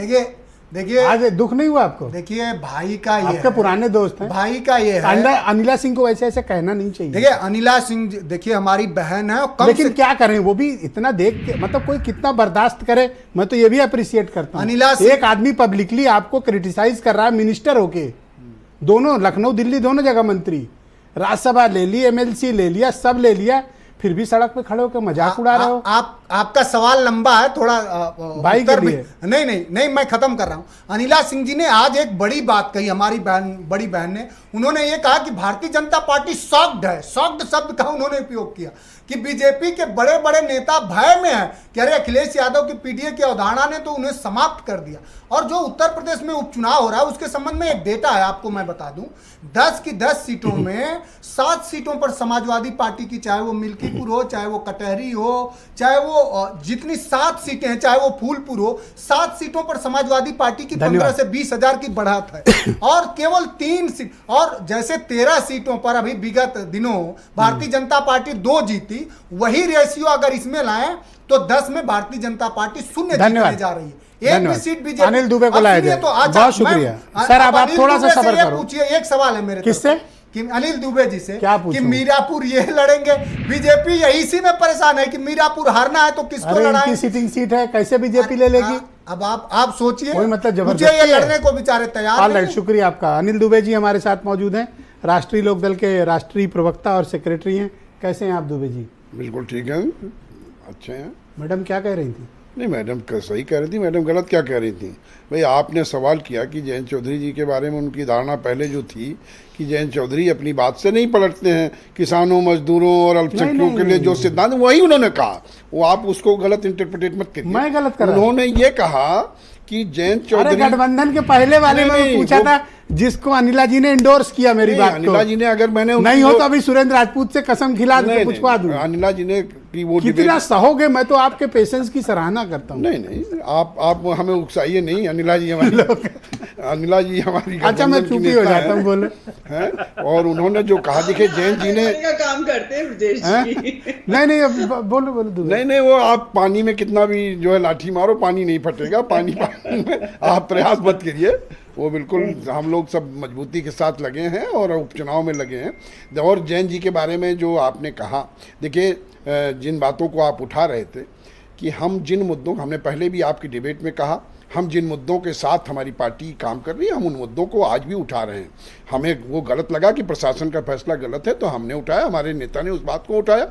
G: देखिए
A: आज दुख नहीं हुआ आपको?
G: देखिए भाई का ये
A: आपके पुराने दोस्त हैं,
G: भाई का ये है।
A: अनिला सिंह को ऐसे कहना नहीं चाहिए।
G: देखिए अनिला सिंह, देखिए हमारी बहन है,
A: लेकिन क्या करें, वो भी इतना देख के, मतलब कोई कितना बर्दाश्त करे, मैं तो ये भी अप्रिशिएट करता हूँ। एक आदमी पब्लिकली आपको क्रिटिसाइज कर रहा है, मिनिस्टर होके, दोनों लखनऊ दिल्ली दोनों जगह मंत्री, राज्यसभा ले ली, एमएलसी ले लिया, सब ले लिया, फिर भी सड़क पे खड़े होकर मजाक उड़ा रहे हो।
G: आपका सवाल लंबा है थोड़ा,
A: भाई के लिए।
G: नहीं मैं खत्म कर रहा हूं। अनिला सिंह जी ने आज एक बड़ी बात कही, हमारी बड़ी बहन ने। उन्होंने ये कहा कि भारतीय जनता पार्टी सॉक्ड है। सॉक्ड शब्द का उन्होंने उपयोग किया कि बीजेपी के बड़े बड़े नेता भय में है कि अरे अखिलेश यादव की पीडीए की अवधारणा ने तो उन्हें समाप्त कर दिया। और जो उत्तर प्रदेश में उपचुनाव हो रहा है उसके संबंध में एक डेटा है, आपको मैं बता दूं। 10 की 10 सीटों में 7 सीटों पर समाजवादी पार्टी की, चाहे वो मिल्कीपुर हो, चाहे वो कटहरी हो, चाहे वो जितनी 7 सीटें हैं, चाहे वो फूलपुर हो, 7 सीटों पर समाजवादी पार्टी की 15 से 20 हजार की बढ़त है और केवल 3 सीट, और जैसे 13 सीटों पर अभी विगत दिनों भारतीय जनता पार्टी 2 जीती, वही रेशियो अगर इसमें लाएं तो 10 में भारतीय जनता पार्टी शून्य जीतने जा रही है। एक भी सीट बीजेपी।
A: अनिल दुबे को लाया जाए।
G: तो
A: बहुत शुक्रिया सर, अब आप थोड़ा सा सब्र करो।
G: पूछिए, एक सवाल है मेरे
A: किससे?
G: कि अनिल दुबे जी से,
A: क्या
G: कि
A: पूछूं?
G: मीरापुर ये लड़ेंगे, बीजेपी यही इसी में परेशान है कि मीरापुर हारना है तो किसको
A: अरे
G: लड़ाएं?
A: इनकी सिटिंग सीट है, कैसे बीजेपी ले लेगी?
G: अब आप सोचिए,
A: कोई मतलब
G: मुझे
A: जबरदस्ती
G: ये
A: है।
G: लड़ने को बेचारे तैयार
A: ऑल राइट,
G: नहीं।
A: शुक्रिया आपका। अनिल दुबे जी हमारे साथ मौजूद हैं, राष्ट्रीय लोकदल के राष्ट्रीय प्रवक्ता और सेक्रेटरी हैं। कैसे हैं आप दुबे जी?
H: बिल्कुल ठीक है, अच्छे हैं।
A: मैडम क्या कह रही थी?
H: नहीं, मैडम सही कह रही थी। मैडम गलत क्या कह रही थी? भाई आपने सवाल किया कि जयंत चौधरी जी के बारे में उनकी धारणा पहले जो थी कि जयंत चौधरी अपनी बात से नहीं पलटते हैं, किसानों, मजदूरों और अल्पसंख्यकों के लिए जो सिद्धांत, वही उन्होंने कहा, वो आप उसको गलत इंटरप्रेट मत करिए।
A: मैं गलत कर रहा हूं?
H: उन्होंने ये कहा कि जयंत
A: अरे
H: चौधरी,
A: गठबंधन के पहले वाले में
H: नहीं,
A: पूछा था, जिसको अनिला जी ने इंडोर्स किया मेरी
H: नहीं,
A: बात को।
H: अनिला जी ने, अगर मैंने
A: नहीं हो तो अभी सुरेंद्र राजपूत से कसम खिला
H: नहीं,
A: पूछवा दूं।
H: अनिला जी ने की वो
A: कितना
H: डिबेट,
A: सहोगे? मैं तो आपके पेशेंस की सराहना करता हूँ।
H: नहीं, आप हमें उकसाइए नहीं। अनिला जी हमारी अनिला जी हमारी
A: अच्छा, मैं
H: गठबंधन की
A: चूंकि हो
H: नेता
A: जाता हूँ, बोले
H: हैं। और उन्होंने जो कहा, देखिए जयंत जी ने,
E: का काम करते हैं ब्रजेश जी।
A: नहीं अब बोलो दुबे।
H: नहीं, वो आप पानी में कितना भी जो है लाठी मारो, पानी नहीं फटेगा। पानी में आप प्रयास मत करिए। वो बिल्कुल हम लोग सब मजबूती के साथ लगे हैं और उपचुनाव में लगे हैं। और जैन जी के बारे में जो आपने कहा, देखिए जिन बातों को आप उठा रहे थे कि हम जिन मुद्दों, हमने पहले भी आपकी डिबेट में कहा, हम जिन मुद्दों के साथ हमारी पार्टी काम कर रही है, हम उन मुद्दों को आज भी उठा रहे हैं। हमें वो गलत लगा कि प्रशासन का फैसला गलत है, तो हमने उठाया, हमारे नेता ने उस बात को उठाया।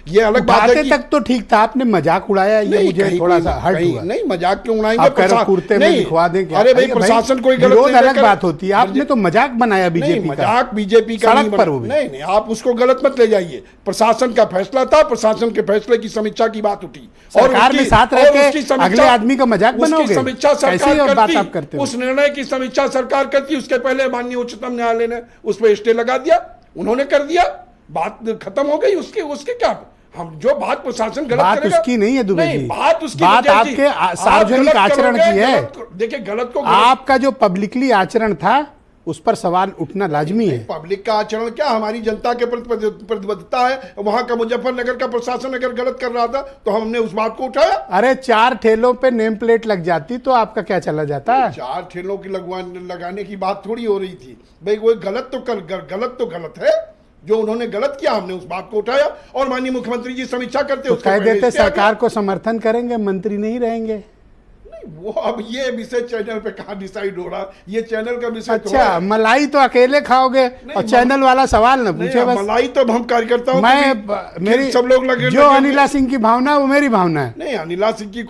H: ये अलग बात है कि
A: तक तो ठीक था, आपने मजाक उड़ाया, ये
H: नहीं,
A: मुझे थोड़ा सा हर्ट हुआ।
H: नहीं, मजाक क्यों उड़ाएंगे?
A: आप कह रहे हो कुर्ते में दिखवा दें क्या?
H: अरे भाई, प्रशासन कोई गलत
A: विरोध
H: नहीं
A: अलग
H: कर-
A: बात होती है, आपने तो मजाक बनाया
H: नहीं,
A: बीजेपी का।
H: मजाक बीजेपी का
A: सड़क
H: नहीं
A: पर
H: बना-
A: वो भी।
H: नहीं, आप उसको गलत मत ले जाइए। प्रशासन का फैसला था, प्रशासन के फैसले की समीक्षा की बात उठी,
A: सरकार में साथ रह के अगले आदमी का मजाक
H: उसकी
A: बनाओगे?
H: समीक्षा
A: कैसी
H: सरकार
A: बात आप करते
H: करती,
A: हो?
H: उस निर्णय की समीक्षा सरकार करती, उसके पहले माननीय उच्चतम न्यायालय ने उस पर स्टे लगा दिया, उन्होंने कर दिया, बात खत्म हो गई। उसके क्या, हम जो बात प्रशासन गलत
A: बात
H: करेगा,
A: उसकी नहीं है दुबे जी,
H: बात उसकी,
A: बात
H: विजय जी,
A: आपके
H: आप
A: सार्वजनिक
H: गलत
A: आचरण
H: करोगे,
A: की है।
H: देखिए गलत को गलत,
A: आपका जो पब्लिकली आचरण था उस पर सवाल उठना लाजमी है।
H: पब्लिक का आचरण क्या, हमारी जनता के प्रति प्रतिबद्धता है। वहां का मुजफ्फरनगर का प्रशासन अगर गलत कर रहा था तो हमने उस बात को उठाया।
A: अरे 4 ठेलों पे नेम प्लेट लग जाती तो आपका क्या चला जाता?
H: 4 ठेलों की लगाने की बात थोड़ी हो रही थी भाई। वो गलत तो गलत है, जो उन्होंने गलत किया हमने उस बात को उठाया और माननीय मुख्यमंत्री जी समीक्षा करते
A: तो कह देते सरकार को समर्थन करेंगे, मंत्री नहीं रहेंगे।
H: वो अब ये विषय चैनल पे कहाँ डिसाइड हो रहा, ये चैनल का विषय थोड़ा
A: अच्छा,
H: है।
A: मलाई तो अकेले खाओगे और चैनल वाला सवाल ना पूछे।
H: नहीं,
A: बस
H: मलाई तो हम कार्यकर्ताओं
A: मेरी
H: सब लोग लगे
A: जो अनिला सिंह की भावना वो मेरी भावना है।
H: नहीं, अनिला सिंह की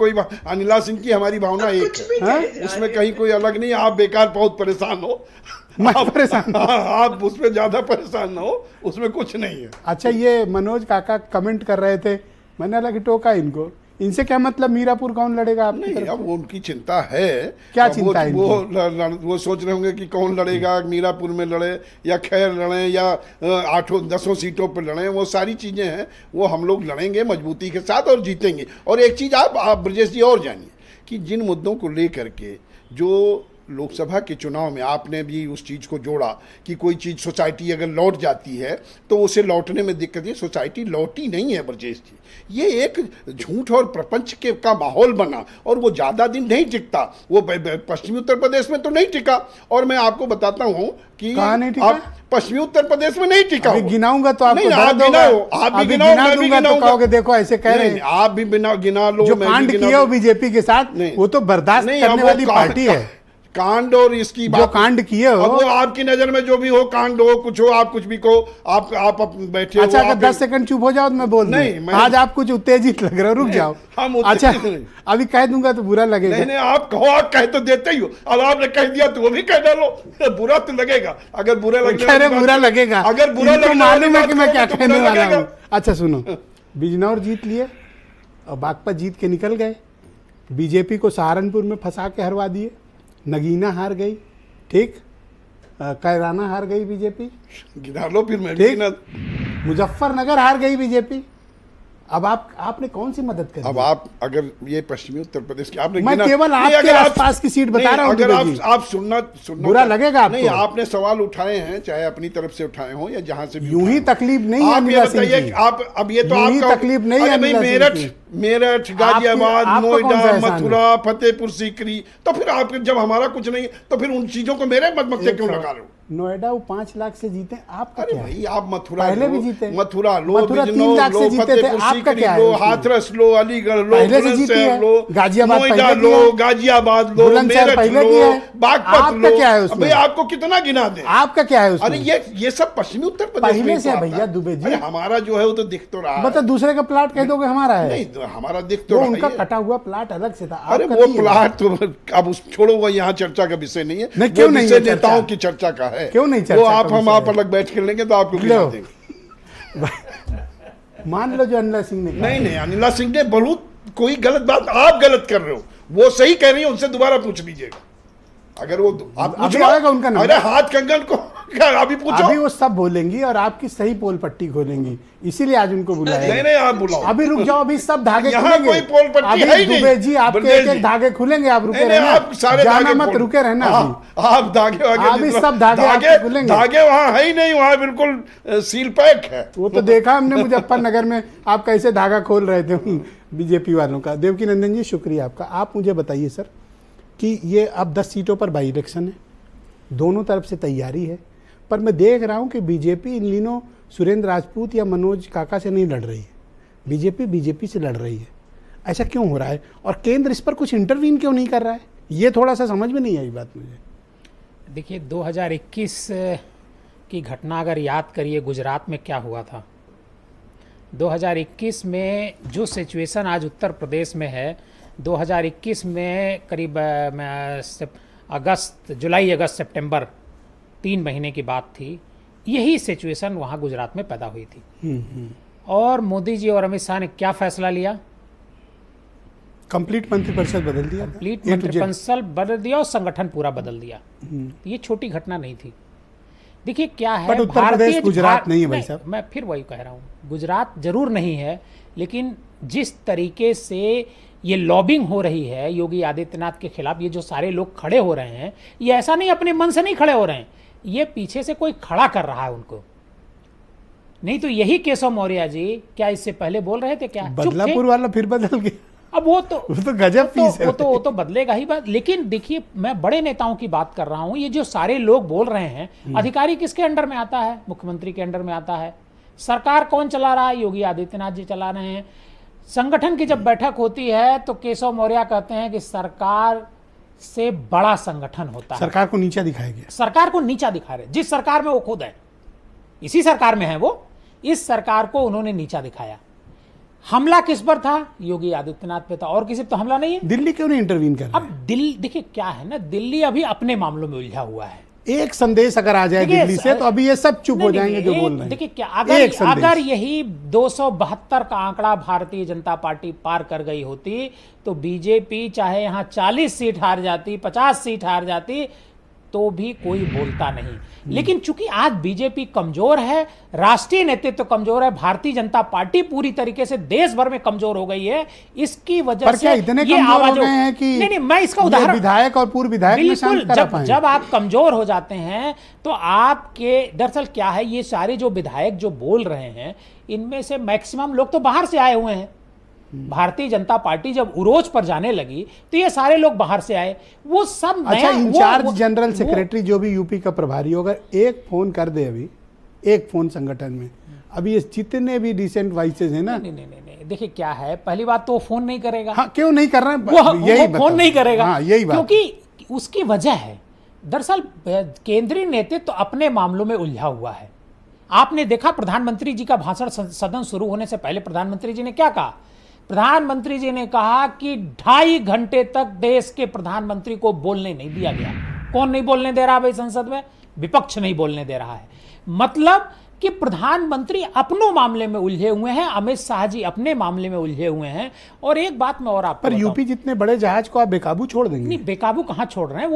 H: अनिला सिंह की हमारी भावना एक
E: कुछ भी
H: है,
E: कहे जा
H: उसमें कहीं कोई अलग नहीं। आप बेकार बहुत परेशान हो,
A: मैं परेशान हूं।
H: आप उसमें ज्यादा परेशान ना हो, उसमें कुछ नहीं है।
A: अच्छा, ये मनोज काका कमेंट कर रहे थे, मैंने हालांकि टोका इनको, इनसे क्या मतलब मीरापुर कौन लड़ेगा आपकी
H: नहीं,
A: तरफ?
H: अब उनकी चिंता है।
A: क्या
H: अब
A: चिंता है
H: वो सोच रहे होंगे कि कौन लड़ेगा, मीरापुर में लड़े या खैर लड़े या 8-10 सीटों पर लड़े। वो सारी चीज़ें हैं, वो हम लोग लड़ेंगे मजबूती के साथ और जीतेंगे। और एक चीज़ आप ब्रजेश जी और जानिए कि जिन मुद्दों को लेकर के जो लोकसभा के चुनाव में आपने भी उस चीज़ को जोड़ा कि कोई चीज़ सोसाइटी अगर लौट जाती है तो उसे लौटने में दिक्कत है। सोसाइटी लौटी नहीं है ब्रजेश जी, ये एक झूठ और प्रपंच का माहौल बना और वो ज़्यादा दिन नहीं टिकता। वो पश्चिमी उत्तर प्रदेश में तो नहीं टिका, और मैं आपको बताता हूँ कि
A: कहाँ नहीं टिका?
H: आप पश्चिमी उत्तर प्रदेश में नहीं टिका।
A: अभी गिनाऊंगा तो आपको
H: नहीं,
A: दर्द
H: आप
A: होगा।
H: गिनाओ, आप भी
A: अभी
H: गिनाओ,
A: गिना
H: मैं भी
A: दूंगा तो
H: गिनाऊंगा।
A: कहोगे देखो ऐसे कह रहे
H: नहीं,
A: हैं।
H: आप भी गिना लो,
A: जो
H: मैं भी
A: कांड
H: गिना
A: किया हो
H: लूं।
A: बीजेपी के साथ
H: नहीं,
A: वो तो बर्दाश्त
H: नहीं,
A: करने
H: अब वो
A: वाली पार्टी है।
H: कांड और इसकी
A: जो कांड किए हो,
H: अब वो आपकी नजर में जो भी हो, कांड हो, कुछ हो, आप कुछ भी कहो, आप बैठे
A: अच्छा,
H: हो,
A: अगर
H: आप
A: 10 सेकंड चुप हो जाओ तो मैं बोल दूं।
H: नहीं, मैं-
A: आज आप कुछ उत्तेजित लग रहे हो, रुक जाओ।
H: हम
A: अच्छा,
H: उत्तेजित नहीं।
A: अभी कह दूंगा तो बुरा लगेगा।
H: नहीं, आप कहो, आप कह तो देते ही हो। अब आपने कह दिया तो वो भी कह डालो, बुरा तो लगेगा। अगर बुरा लगने
A: कह रहे
H: वाली
A: बुरा
H: बात-
A: लगेगा,
H: अगर बुरा
A: इनको
H: लगने
A: मालूम
H: वाली
A: है कि मैं
H: बात
A: क्या
H: करोगे तो
A: कहने
H: बुरा
A: वाला
H: लगेगा।
A: हूँ। अच्छा सुनो, बिजनौर जीत लिए और बागपत जीत के निकल गए, बीजेपी को सहारनपुर में फंसा के हरवा दिए, नगीना हार गई, ठीक, कैराना हार गई बीजेपी,
H: गिना लो फिर मैं भी
A: ठीक,
H: गिना।
A: मुजफ्फरनगर हार गई बीजेपी, अब आपने कौन सी मदद करी?
H: अब आप अगर ये पश्चिमी उत्तर प्रदेश की आपने
A: मैं
H: गिना-
A: केवल
H: नहीं,
A: आपके
H: अगर आप-
A: आसपास की सीट बता
H: नहीं,
A: रहा हूं
H: अगर
A: दुबे जी।
H: आप सुनना
A: बुरा लगेगा आपको?
H: नहीं, आपने सवाल उठाए हैं, चाहे अपनी तरफ से उठाए हों या जहां से भी
A: यूं ही
H: उठाए हों।
A: तकलीफ नहीं है
H: आप ये
A: अनिला सिंह
H: बताइए
A: की।
H: कि आप अब ये तो
A: यूं ही
H: आपका
A: तकलीफ नहीं है
H: अरे भाई,
A: अनिला सिंह
H: मेरठ
A: की।
H: मेरठ गाजियाबाद
A: आपको कौन सा
H: नोएडा
A: एहसान है?
H: मथुरा फतेहपुर सीकरी, तो फिर आप जब हमारा कुछ नहीं तो फिर उन चीजों को मेरे मत क्यों लगा रहे हो?
A: नोएडा वो 5 लाख से जीते, आपका
H: अरे
A: क्या है?
H: भाई, आप मथुरा
A: पहले
H: लो,
A: भी जीते।
H: मथुरा लो,
A: मथुरा 3
H: बिजनौर
A: लाख से
H: लो,
A: जीते थे,
H: फतेहपुर
A: आपका
H: सीकरी
A: क्या है
H: लो,
A: उसमें?
H: हाथरस लो, अलीगढ़ लो,
A: पहले से जीती
H: बुलंदशहर
A: है।
H: लो,
A: गाजियाबाद
H: नोएडा
A: पहले की
H: लो,
A: है।
H: गाजियाबाद लो,
A: बुलंदशहर
H: मेरठ
A: पहले की
H: लो,
A: है।
H: बागपत
A: आपका
H: लो।
A: क्या है उसमें?
H: अबे आपको कितना गिना दे?
A: आपका क्या है उसमें?
H: अरे ये सब पश्चिमी उत्तर प्रदेश
A: पहले
H: में
A: से
H: तो
A: है
H: आता
A: भैया
H: है।
A: दुबे जी।
H: अरे हमारा जो है वो तो दिख तो रहा
A: मतलब
H: है।
A: दूसरे का प्लाट कह दोगे हमारा है?
H: नहीं, तो हमारा दिख तो
A: वो
H: रहा
A: उनका
H: है।
A: कटा हुआ प्लाट अलग से था,
H: अरे
A: आपका
H: वो
A: नहीं है।
H: प्लाट तो अब उस छोड़ो, वो यहाँ चर्चा का विषय नहीं है।
A: नहीं, क्यों
H: वो
A: नहीं
H: विषय
A: है चर्चा?
H: नेताओं की चर्चा का है।
A: क्यों नहीं चर्चा
H: वो
A: का
H: आप हम
A: विषय
H: आप
A: है?
H: अलग बैठ के लेंगे तो आपको गिना
A: लो।
H: देंगे।
A: मान लो जो अनिला सिंह ने कहा।
H: नहीं नहीं, अनिला सिंह ने बहुत कोई गलत बात आप गलत कर रहे हो, वो सही कह रही है, उनसे दोबारा पूछ लीजिएगा। अगर वो आप पूछ
A: अभी
H: लो,
A: आएगा उनका नंबर।
H: अरे हाथ कंगन को अभी पूछो।
A: अभी वो सब बोलेंगी और आपकी सही पोल पट्टी खोलेंगी, इसीलिए आज उनको बुलाया
H: नहीं नहीं, आप बुलाओ।
A: अभी रुक जाओ, अभी सब धागे
H: यहाँ
A: खुलेंगे।
H: कोई पोल पट्टी
A: अभी
H: है ही नहीं।
A: दुबे जी आपके
H: ब्रजेश
A: एक एक
H: जी।
A: धागे खुलेंगे, आप रुके
H: नहीं नहीं,
A: रहना,
H: आप सारे
A: जाना
H: धागे
A: मत,
H: खोल-
A: रुके रहना अभी।
H: आप धागे वागे
A: अभी
H: जितना-
A: सब धागे आपके खुलेंगे।
H: धागे वहां है ही नहीं, वहां बिल्कुल सील पैक है।
A: वो तो देखा हमने मुजफ्फरनगर में, आप कैसे धागा खोल रहे थे बीजेपी वालों का। देवकी नंदन जी शुक्रिया आपका। आप मुझे बताइए सर कि ये अब 10 सीटों पर बाई इलेक्शन है, दोनों तरफ से तैयारी है, पर मैं देख रहा हूं कि बीजेपी इन दिनों सुरेंद्र राजपूत या मनोज काका से नहीं लड़ रही है, बीजेपी से लड़ रही है। ऐसा क्यों हो रहा है और केंद्र इस पर कुछ इंटरवीन क्यों नहीं कर रहा है? ये थोड़ा सा समझ में नहीं आई बात मुझे।
I: देखिए 2021 की घटना अगर याद करिए, गुजरात में क्या हुआ था। 2021 में जो सिचुएशन आज उत्तर प्रदेश में है, 2021 में करीब जुलाई अगस्त सितंबर 3 महीने की बात थी। यही सिचुएशन वहाँ गुजरात में पैदा हुई थी। और मोदी जी और अमित शाह ने क्या फैसला लिया?
A: कंप्लीट मंत्रिपरिषद बदल दिया,
I: कंप्लीट मंत्रिपरिषद बदल दिया और संगठन पूरा बदल दिया। ये छोटी घटना नहीं थी। देखिए क्या है,
A: बट उत्तर प्रदेश गुजरात नहीं है भाई साहब।
I: मैं फिर वही कह रहा हूँ, गुजरात जरूर नहीं है, लेकिन जिस तरीके से ये लॉबिंग हो रही है योगी आदित्यनाथ के खिलाफ, ये जो सारे लोग खड़े हो रहे हैं, ये ऐसा नहीं अपने मन से नहीं खड़े हो रहे हैं, ये पीछे से कोई खड़ा कर रहा है उनको। नहीं तो यही केशव मौर्य जी क्या इससे पहले बोल रहे थे क्या? चुप थे।
A: बदलापुर वाला फिर बदल गया।
I: अब वो तो
A: गजब फीस है।
I: वो तो बदलेगा ही बात। लेकिन देखिए मैं बड़े नेताओं की बात कर रहा हूं, ये जो सारे लोग बोल रहे हैं, अधिकारी किसके अंडर में आता है? मुख्यमंत्री के अंडर में आता है। सरकार कौन चला रहा है? योगी आदित्यनाथ जी चला रहे हैं। संगठन की जब बैठक होती है तो केशव मौर्य कहते हैं कि सरकार से बड़ा संगठन होता है।
A: सरकार को नीचा दिखाया गया।
I: सरकार को नीचा दिखा रहे, जिस सरकार में वो खुद है, इसी सरकार में है वो, इस सरकार को उन्होंने नीचा दिखाया। हमला किस पर था? योगी आदित्यनाथ पे था, और किसी पे तो हमला नहीं है।
A: दिल्ली क्यों नहीं इंटरवीन कर रहा
I: अब दिल्ली देखिए क्या है ना, दिल्ली अभी अपने मामलों में उलझा हुआ है।
A: एक संदेश अगर आ जाए दिल्ली से तो अभी ये सब चुप हो जाएंगे जो बोल रहे हैं।
I: देखिए क्या,
A: एक संदेश।
I: अगर यही 272 का आंकड़ा भारतीय जनता पार्टी पार कर गई होती तो बीजेपी चाहे यहां 40 सीट हार जाती, 50 सीट हार जाती, तो भी कोई बोलता नहीं। लेकिन चूंकि आज बीजेपी कमजोर है, राष्ट्रीय नेतृत्व कमजोर है, भारतीय जनता पार्टी पूरी तरीके से देश भर में कमजोर हो गई है, इसकी वजह
A: पर
I: से
A: क्या इतने
I: ये
A: कमजोर हो
I: आवाजों
A: गए हैं कि
I: नहीं मैं इसका
A: ये
I: उदाहरण,
A: विधायक और पूर्व विधायक में शामिल
I: बिल्कुल,
A: करा पाएं?
I: जब आप कमजोर हो जाते हैं तो आपके, दरअसल क्या है, ये सारे जो विधायक जो बोल रहे हैं इनमें से मैक्सिमम लोग तो बाहर से आए हुए हैं। भारतीय जनता पार्टी जब उरोज पर जाने लगी तो ये सारे लोग बाहर से आए, वो सब
A: अच्छा, इंचार्ज
I: वो-
A: जनरल सेक्रेटरी जो भी यूपी का प्रभारी हो, अगर एक फोन कर दे, अभी एक फोन संगठन में, अभी ये जितने भी डिसेंट वाइसेस हैं ना,
I: नहीं, देखिए क्या है, पहली बात तो वो फोन नहीं करेगा।
A: हाँ क्यों नहीं कर रहे हैं?
I: वो
A: यही
I: फोन नहीं करेगा।
A: हाँ, यही बात।
I: क्योंकि उसकी वजह है, दरअसल केंद्रीय नेतृत्व तो अपने मामलों में उलझा हुआ है। आपने देखा प्रधानमंत्री जी का भाषण सदन शुरू होने से पहले प्रधानमंत्री जी ने क्या कहा? प्रधानमंत्री जी ने कहा कि 2.5 घंटे तक देश के प्रधानमंत्री को बोलने नहीं दिया गया। कौन नहीं बोलने दे रहा भाई संसद में? विपक्ष नहीं बोलने दे रहा है। मतलब कि प्रधानमंत्री अपनों मामले में उलझे हुए हैं, अमित शाह जी अपने मामले में उलझे हुए हैं। और एक बात मैं और आपको
A: पर
I: बताऊं,
A: यूपी जितने बड़े जहाज को आप बेकाबू छोड़ देंगे?
I: नहीं, बेकाबू कहां छोड़ रहे हैं?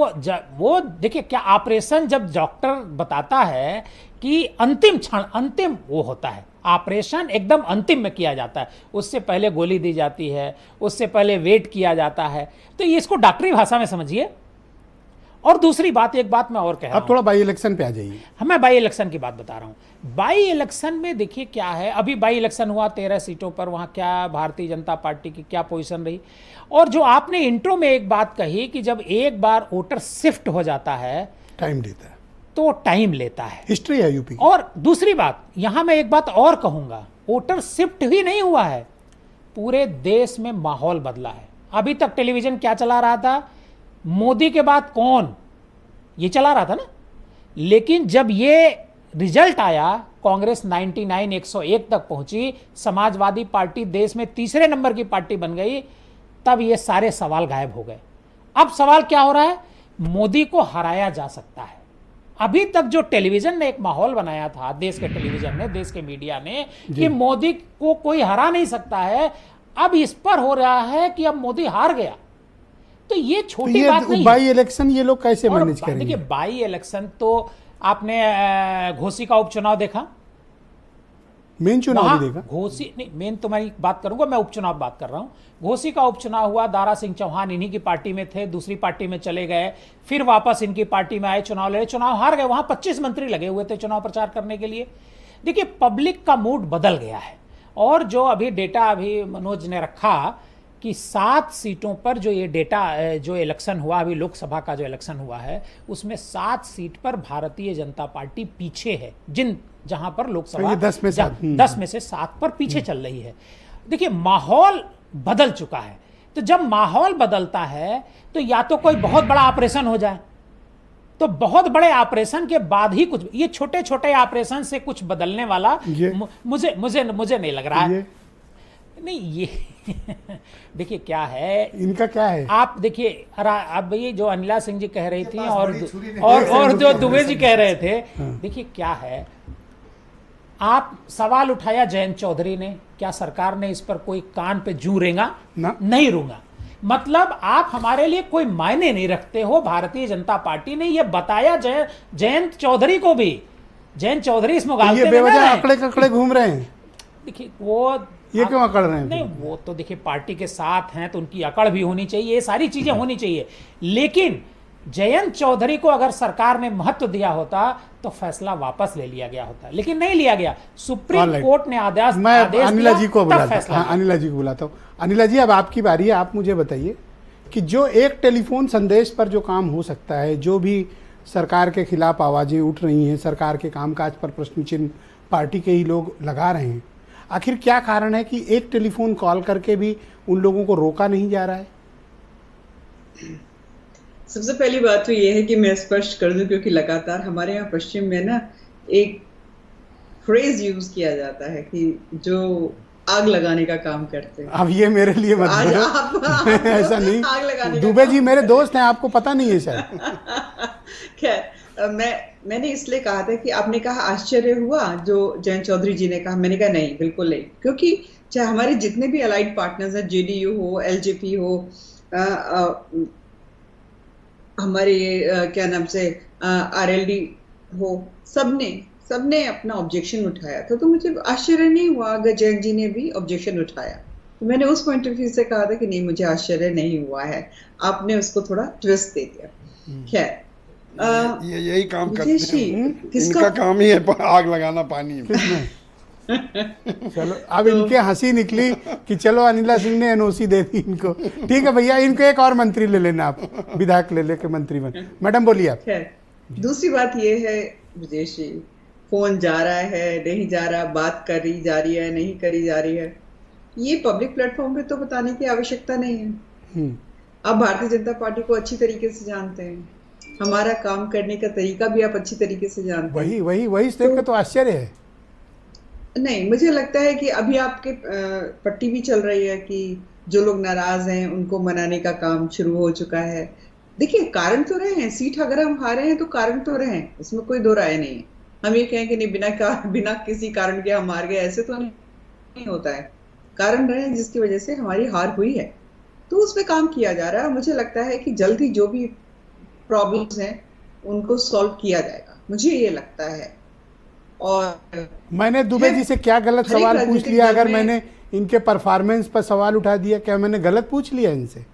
I: वो देखिए, क्या ऑपरेशन जब डॉक्टर बताता है कि अंतिम क्षण, अंतिम वो होता है, ऑपरेशन एकदम अंतिम में किया जाता है, उससे पहले गोली दी जाती है, उससे पहले वेट किया जाता है, तो ये इसको डॉक्टरी भाषा में समझिए। और दूसरी बात, एक बात मैं और कह रहा हूं,
A: आप थोड़ा बाई इलेक्शन पे आ जाइए।
I: मैं बाई इलेक्शन की बात बता रहा हूं। बाई इलेक्शन में देखिए क्या है, अभी बाई इलेक्शन हुआ 13 सीटों पर, वहां क्या भारतीय जनता पार्टी की क्या पोजीशन रही। और जो आपने इंट्रो में एक बात कही कि जब एक बार वोटर शिफ्ट हो जाता है
A: टाइम देता है,
I: तो टाइम लेता है,
A: हिस्ट्री है यूपी की।
I: और दूसरी बात, यहां मैं एक बात और कहूंगा, वोटर शिफ्ट ही नहीं हुआ है, पूरे देश में माहौल बदला है। अभी तक टेलीविजन क्या चला रहा था, मोदी के बाद कौन, ये चला रहा था ना। लेकिन जब ये रिजल्ट आया, कांग्रेस 99 101 तक पहुंची, समाजवादी पार्टी देश में तीसरे नंबर की पार्टी बन गई, तब ये सारे सवाल गायब हो गए। अब सवाल क्या हो रहा है, मोदी को हराया जा सकता है। अभी तक जो टेलीविजन ने एक माहौल बनाया था, देश के टेलीविजन ने, देश के मीडिया ने, कि मोदी को कोई हरा नहीं सकता है, अब इस पर हो रहा है कि अब मोदी हार गया। तो ये छोटी बात नहीं।
A: बाई इलेक्शन ये लोग कैसे मैनेज करेंगे?
I: देखिए, बाई इलेक्शन तो आपने घोसी का उपचुनाव देखा,
A: मेन चुनाव भी देखा।
I: घोसी नहीं, मेन तो मैं बात करूंगा, मैं उपचुनाव बात कर रहा हूं। घोसी का उपचुनाव हुआ, दारा सिंह चौहान इन्हीं की पार्टी में थे, दूसरी पार्टी में चले गए, फिर वापस इनकी पार्टी में आए, चुनाव लड़े, चुनाव हार गए। वहां 25 मंत्री लगे हुए थे चुनाव प्रचार करने के लिए। देखिए, पब्लिक का मूड बदल गया है। और जो अभी डेटा अभी मनोज ने रखा कि 7 सीटों पर जो ये डेटा, जो इलेक्शन हुआ, अभी लोकसभा का जो इलेक्शन हुआ है, उसमें 7 सीट पर भारतीय जनता पार्टी पीछे है, जहां पर लोकसभा
A: 10 में 7
I: 10 में से 7 पर पीछे चल रही है। देखिए, माहौल बदल चुका है। तो जब माहौल बदलता है तो या तो कोई बहुत बड़ा ऑपरेशन हो जाए, तो बहुत बड़े ऑपरेशन के बाद ही कुछ, ये छोटे छोटे ऑपरेशन से कुछ बदलने वाला मुझे मुझे मुझे नहीं लग रहा है। नहीं, ये देखिए क्या है,
A: इनका क्या है,
I: आप देखिए, अब ये जो अनिला सिंह जी कह रही थी और जो दुबे जी कह रहे थे, देखिए क्या है, आप सवाल उठाया जयंत चौधरी ने, क्या सरकार ने इस पर कोई कान पे जूं रेंगा? नहीं रूंगा। मतलब आप हमारे लिए कोई मायने नहीं रखते हो। भारतीय जनता पार्टी ने यह बताया जयंत चौधरी को भी, जयंत चौधरी इस मुगालते में
A: बेवजह अकड़े घूम रहे हैं।
I: देखिए, वो
A: ये क्यों अकड़ रहे हैं?
I: नहीं, वो तो देखिए पार्टी के साथ हैं तो उनकी अकड़ भी होनी चाहिए, ये सारी चीजें होनी चाहिए। लेकिन जयंत चौधरी को अगर सरकार ने महत्व दिया होता तो फैसला वापस ले लिया गया होता, लेकिन नहीं लिया गया। सुप्रीम कोर्ट ने आदेश
A: मैं अनिला जी को बुलाता
I: हूं,
A: अनिला जी को बुलाता हूं। अनिला जी, अब आपकी बारी है। आप मुझे बताइए कि जो एक टेलीफोन संदेश पर जो काम हो सकता है, जो भी सरकार के खिलाफ आवाजें उठ रही हैं, सरकार के कामकाज पर प्रश्न चिन्ह पार्टी के ही लोग लगा रहे हैं, आखिर क्या कारण है कि एक टेलीफोन कॉल करके भी उन लोगों को रोका नहीं जा रहा है?
E: सबसे पहली बात तो ये है कि मैं स्पष्ट कर दूं, क्योंकि लगातार हमारे यहाँ पश्चिम में ना एक फ्रेज यूज किया जाता है कि जो आग लगाने का काम करते हैं।
A: अब ये मेरे लिए मत बोलो। ऐसा नहीं,
E: आग लगाने
A: दुबे जी मेरे दोस्त हैं, आपको पता नहीं है शायद।
E: खैर, मैंने इसलिए कहा था कि आपने कहा आश्चर्य हुआ जो जयंत चौधरी जी ने कहा, मैंने कहा नहीं, बिल्कुल नहीं। क्योंकि चाहे हमारे जितने भी अलाइड पार्टनर्स हैं, जेडीयू हो, एलजेपी हो, हमारे क्या नाम से आरएलडी हो, सबने अपना ऑब्जेक्शन उठाया था। तो मुझे आश्चर्य नहीं हुआ अगर जयंत जी ने भी ऑब्जेक्शन उठाया। तो मैंने उस पॉइंट ऑफ व्यू से कहा था कि नहीं, मुझे आश्चर्य नहीं हुआ है, आपने उसको थोड़ा ट्विस्ट दे दिया। खैर,
H: ये यही काम करते हैं, इनका काम ही है आग लगाना पानी में।
A: चलो, अब इनके हंसी निकली कि चलो अनिला सिंह ने एनओसी दे दी इनको। ठीक है भैया, इनको एक और मंत्री ले लेना, आप विधायक ले लेके मंत्री बन। मैडम बोलिए आप।
E: खैर, दूसरी बात ये है ब्रजेश जी, फोन जा रहा है नहीं जा रहा, बात करी जा रही है नहीं करी जा रही है, ये पब्लिक प्लेटफॉर्म पे तो बताने की आवश्यकता नहीं है। आप भारतीय जनता पार्टी को अच्छी तरीके से जानते हैं, हमारा काम करने का तरीका भी आप अच्छी तरीके से जानते हैं।
A: वही देख के तो आश्चर्य है।
E: नहीं, मुझे लगता है कि अभी आपके पट्टी भी चल रही है कि जो लोग नाराज हैं उनको मनाने का काम शुरू हो चुका है। देखिए, कारण तो रहे हैं, सीट अगर हम हारे हैं तो कारण तो रहे हैं, इसमें कोई दो राय नहीं है। हम ये कहें कि नहीं बिना किसी कारण के हम हार गए, ऐसे तो नहीं होता है। कारण रहे हैं जिसकी वजह से हमारी हार हुई है, तो उस पे काम किया जा रहा है। मुझे लगता है कि जल्द ही जो भी प्रॉब्लम्स हैं उनको सॉल्व किया जाएगा, मुझे ये लगता है। और
A: मैंने दुबे जी से क्या गलत
E: हर एक
A: सवाल पूछ
E: राजनीतिक
A: लिया?
E: दल
A: अगर
E: में-
A: मैंने इनके परफॉर्मेंस पर सवाल उठा दिया, क्या मैंने गलत पूछ लिया इनसे?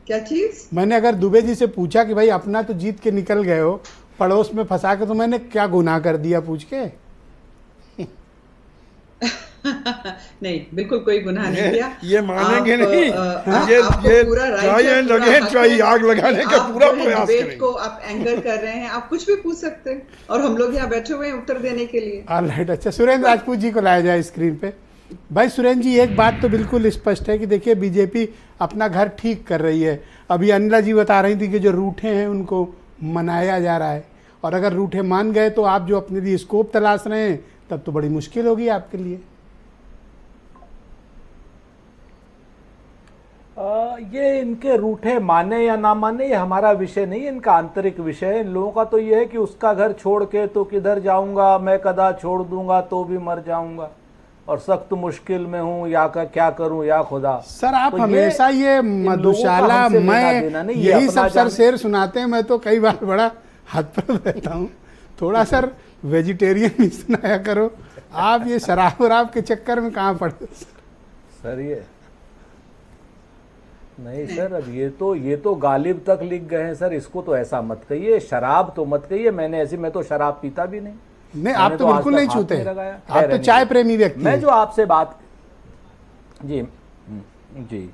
E: क्या चीज?
A: मैंने अगर दुबे जी से पूछा कि भाई अपना तो जीत के निकल गए हो, पड़ोस में फंसा के, तो मैंने क्या गुनाह कर दिया पूछ के?
E: नहीं, बिल्कुल कोई गुनाह नहीं किया।
H: ये मानेंगे
E: आप,
H: नहीं।
E: आपको
H: ये
E: पूरा right
H: try
E: है,
H: and
E: पूरा
H: again
E: हक
H: try,
E: है।
H: आग लगाने का
E: आप
H: पूरा
E: जो है
H: प्रयास
E: debate
H: करेंगे।
E: को आप एंकर कर रहे हैं, आप कुछ भी पूछ सकते हैं और हम लोग यहाँ बैठे हुए हैं उत्तर देने के लिए।
A: ऑलराइट, अच्छा सुरेंद्र राजपूत जी को लाया जाए स्क्रीन पे। भाई सुरेंद्र जी, एक बात तो बिल्कुल स्पष्ट है कि देखिए बीजेपी अपना घर ठीक कर रही है। अभी अनिला जी बता रही थी कि जो रूठे हैं उनको मनाया जा रहा है, और अगर रूठे मान गए तो आप जो अपने लिए स्कोप तलाश रहे हैं तब तो बड़ी मुश्किल होगी आपके लिए।
F: ये इनके रूठे माने या ना माने ये हमारा विषय नहीं है, इनका आंतरिक विषय है। इन लोगों का तो ये है कि उसका घर छोड़ के तो किधर जाऊंगा, मैं कदा छोड़ दूंगा तो भी मर जाऊंगा, और सख्त मुश्किल में हूं या क्या करूं या खुदा।
A: सर आप
F: तो
A: हमेशा ये
F: इन लोगों का
A: मधुशाला
F: हमसे लेना
A: मैं
F: देना नहीं, ये
A: यही
F: अपना
A: सब सर
F: जान-
A: शेर सुनाते हैं। मैं तो कई बार बड़ा हद पर रहता हूँ। थोड़ा सर वेजिटेरियन ही सुनाया करो। आप ये शराब वराब के चक्कर में कहाँ पड़े
F: सर? ये नहीं सर, अब ये तो गालिब तक लिख गए हैं सर। इसको तो ऐसा मत कहिए, शराब तो मत कहिए। मैं तो शराब पीता भी नहीं।
A: नहीं, आप तो
F: आज
A: बिल्कुल
F: तक
A: नहीं
F: हाथ
A: छूते।
F: नहीं लगाया।
A: आप
F: खैर,
A: तो
F: नहीं।
A: चाय प्रेमी व्यक्ति
F: मैं
A: हैं।
F: जो आपसे बात जी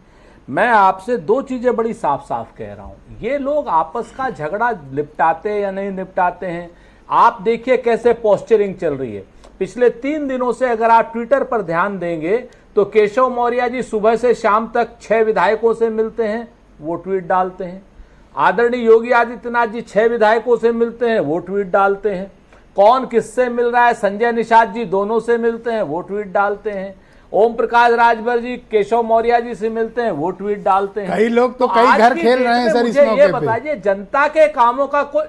F: मैं आपसे दो चीजें बड़ी साफ साफ कह रहा हूं। ये लोग आपस का झगड़ा निपटाते या नहीं निपटाते हैं, आप देखिए कैसे पोस्चरिंग चल रही है। पिछले 3 दिनों से अगर आप ट्विटर पर ध्यान देंगे तो केशव मौर्य जी सुबह से शाम तक 6 विधायकों से मिलते हैं, वो ट्वीट डालते हैं। आदरणीय योगी आदित्यनाथ जी 6 विधायकों से मिलते हैं, वो ट्वीट डालते हैं। कौन किससे मिल रहा है, संजय निषाद जी दोनों से मिलते हैं, वो ट्वीट डालते हैं। ओम प्रकाश राजभर जी केशव मौर्य जी से मिलते हैं, वो ट्वीट डालते हैं।
A: कई लोग तो कई
F: आज
A: घर
F: की
A: खेल
F: डेट
A: रहे हैं
F: में
A: सर इस
F: मुझे ये
A: मौके पे।
F: बताइए, जनता के कामों का कोई,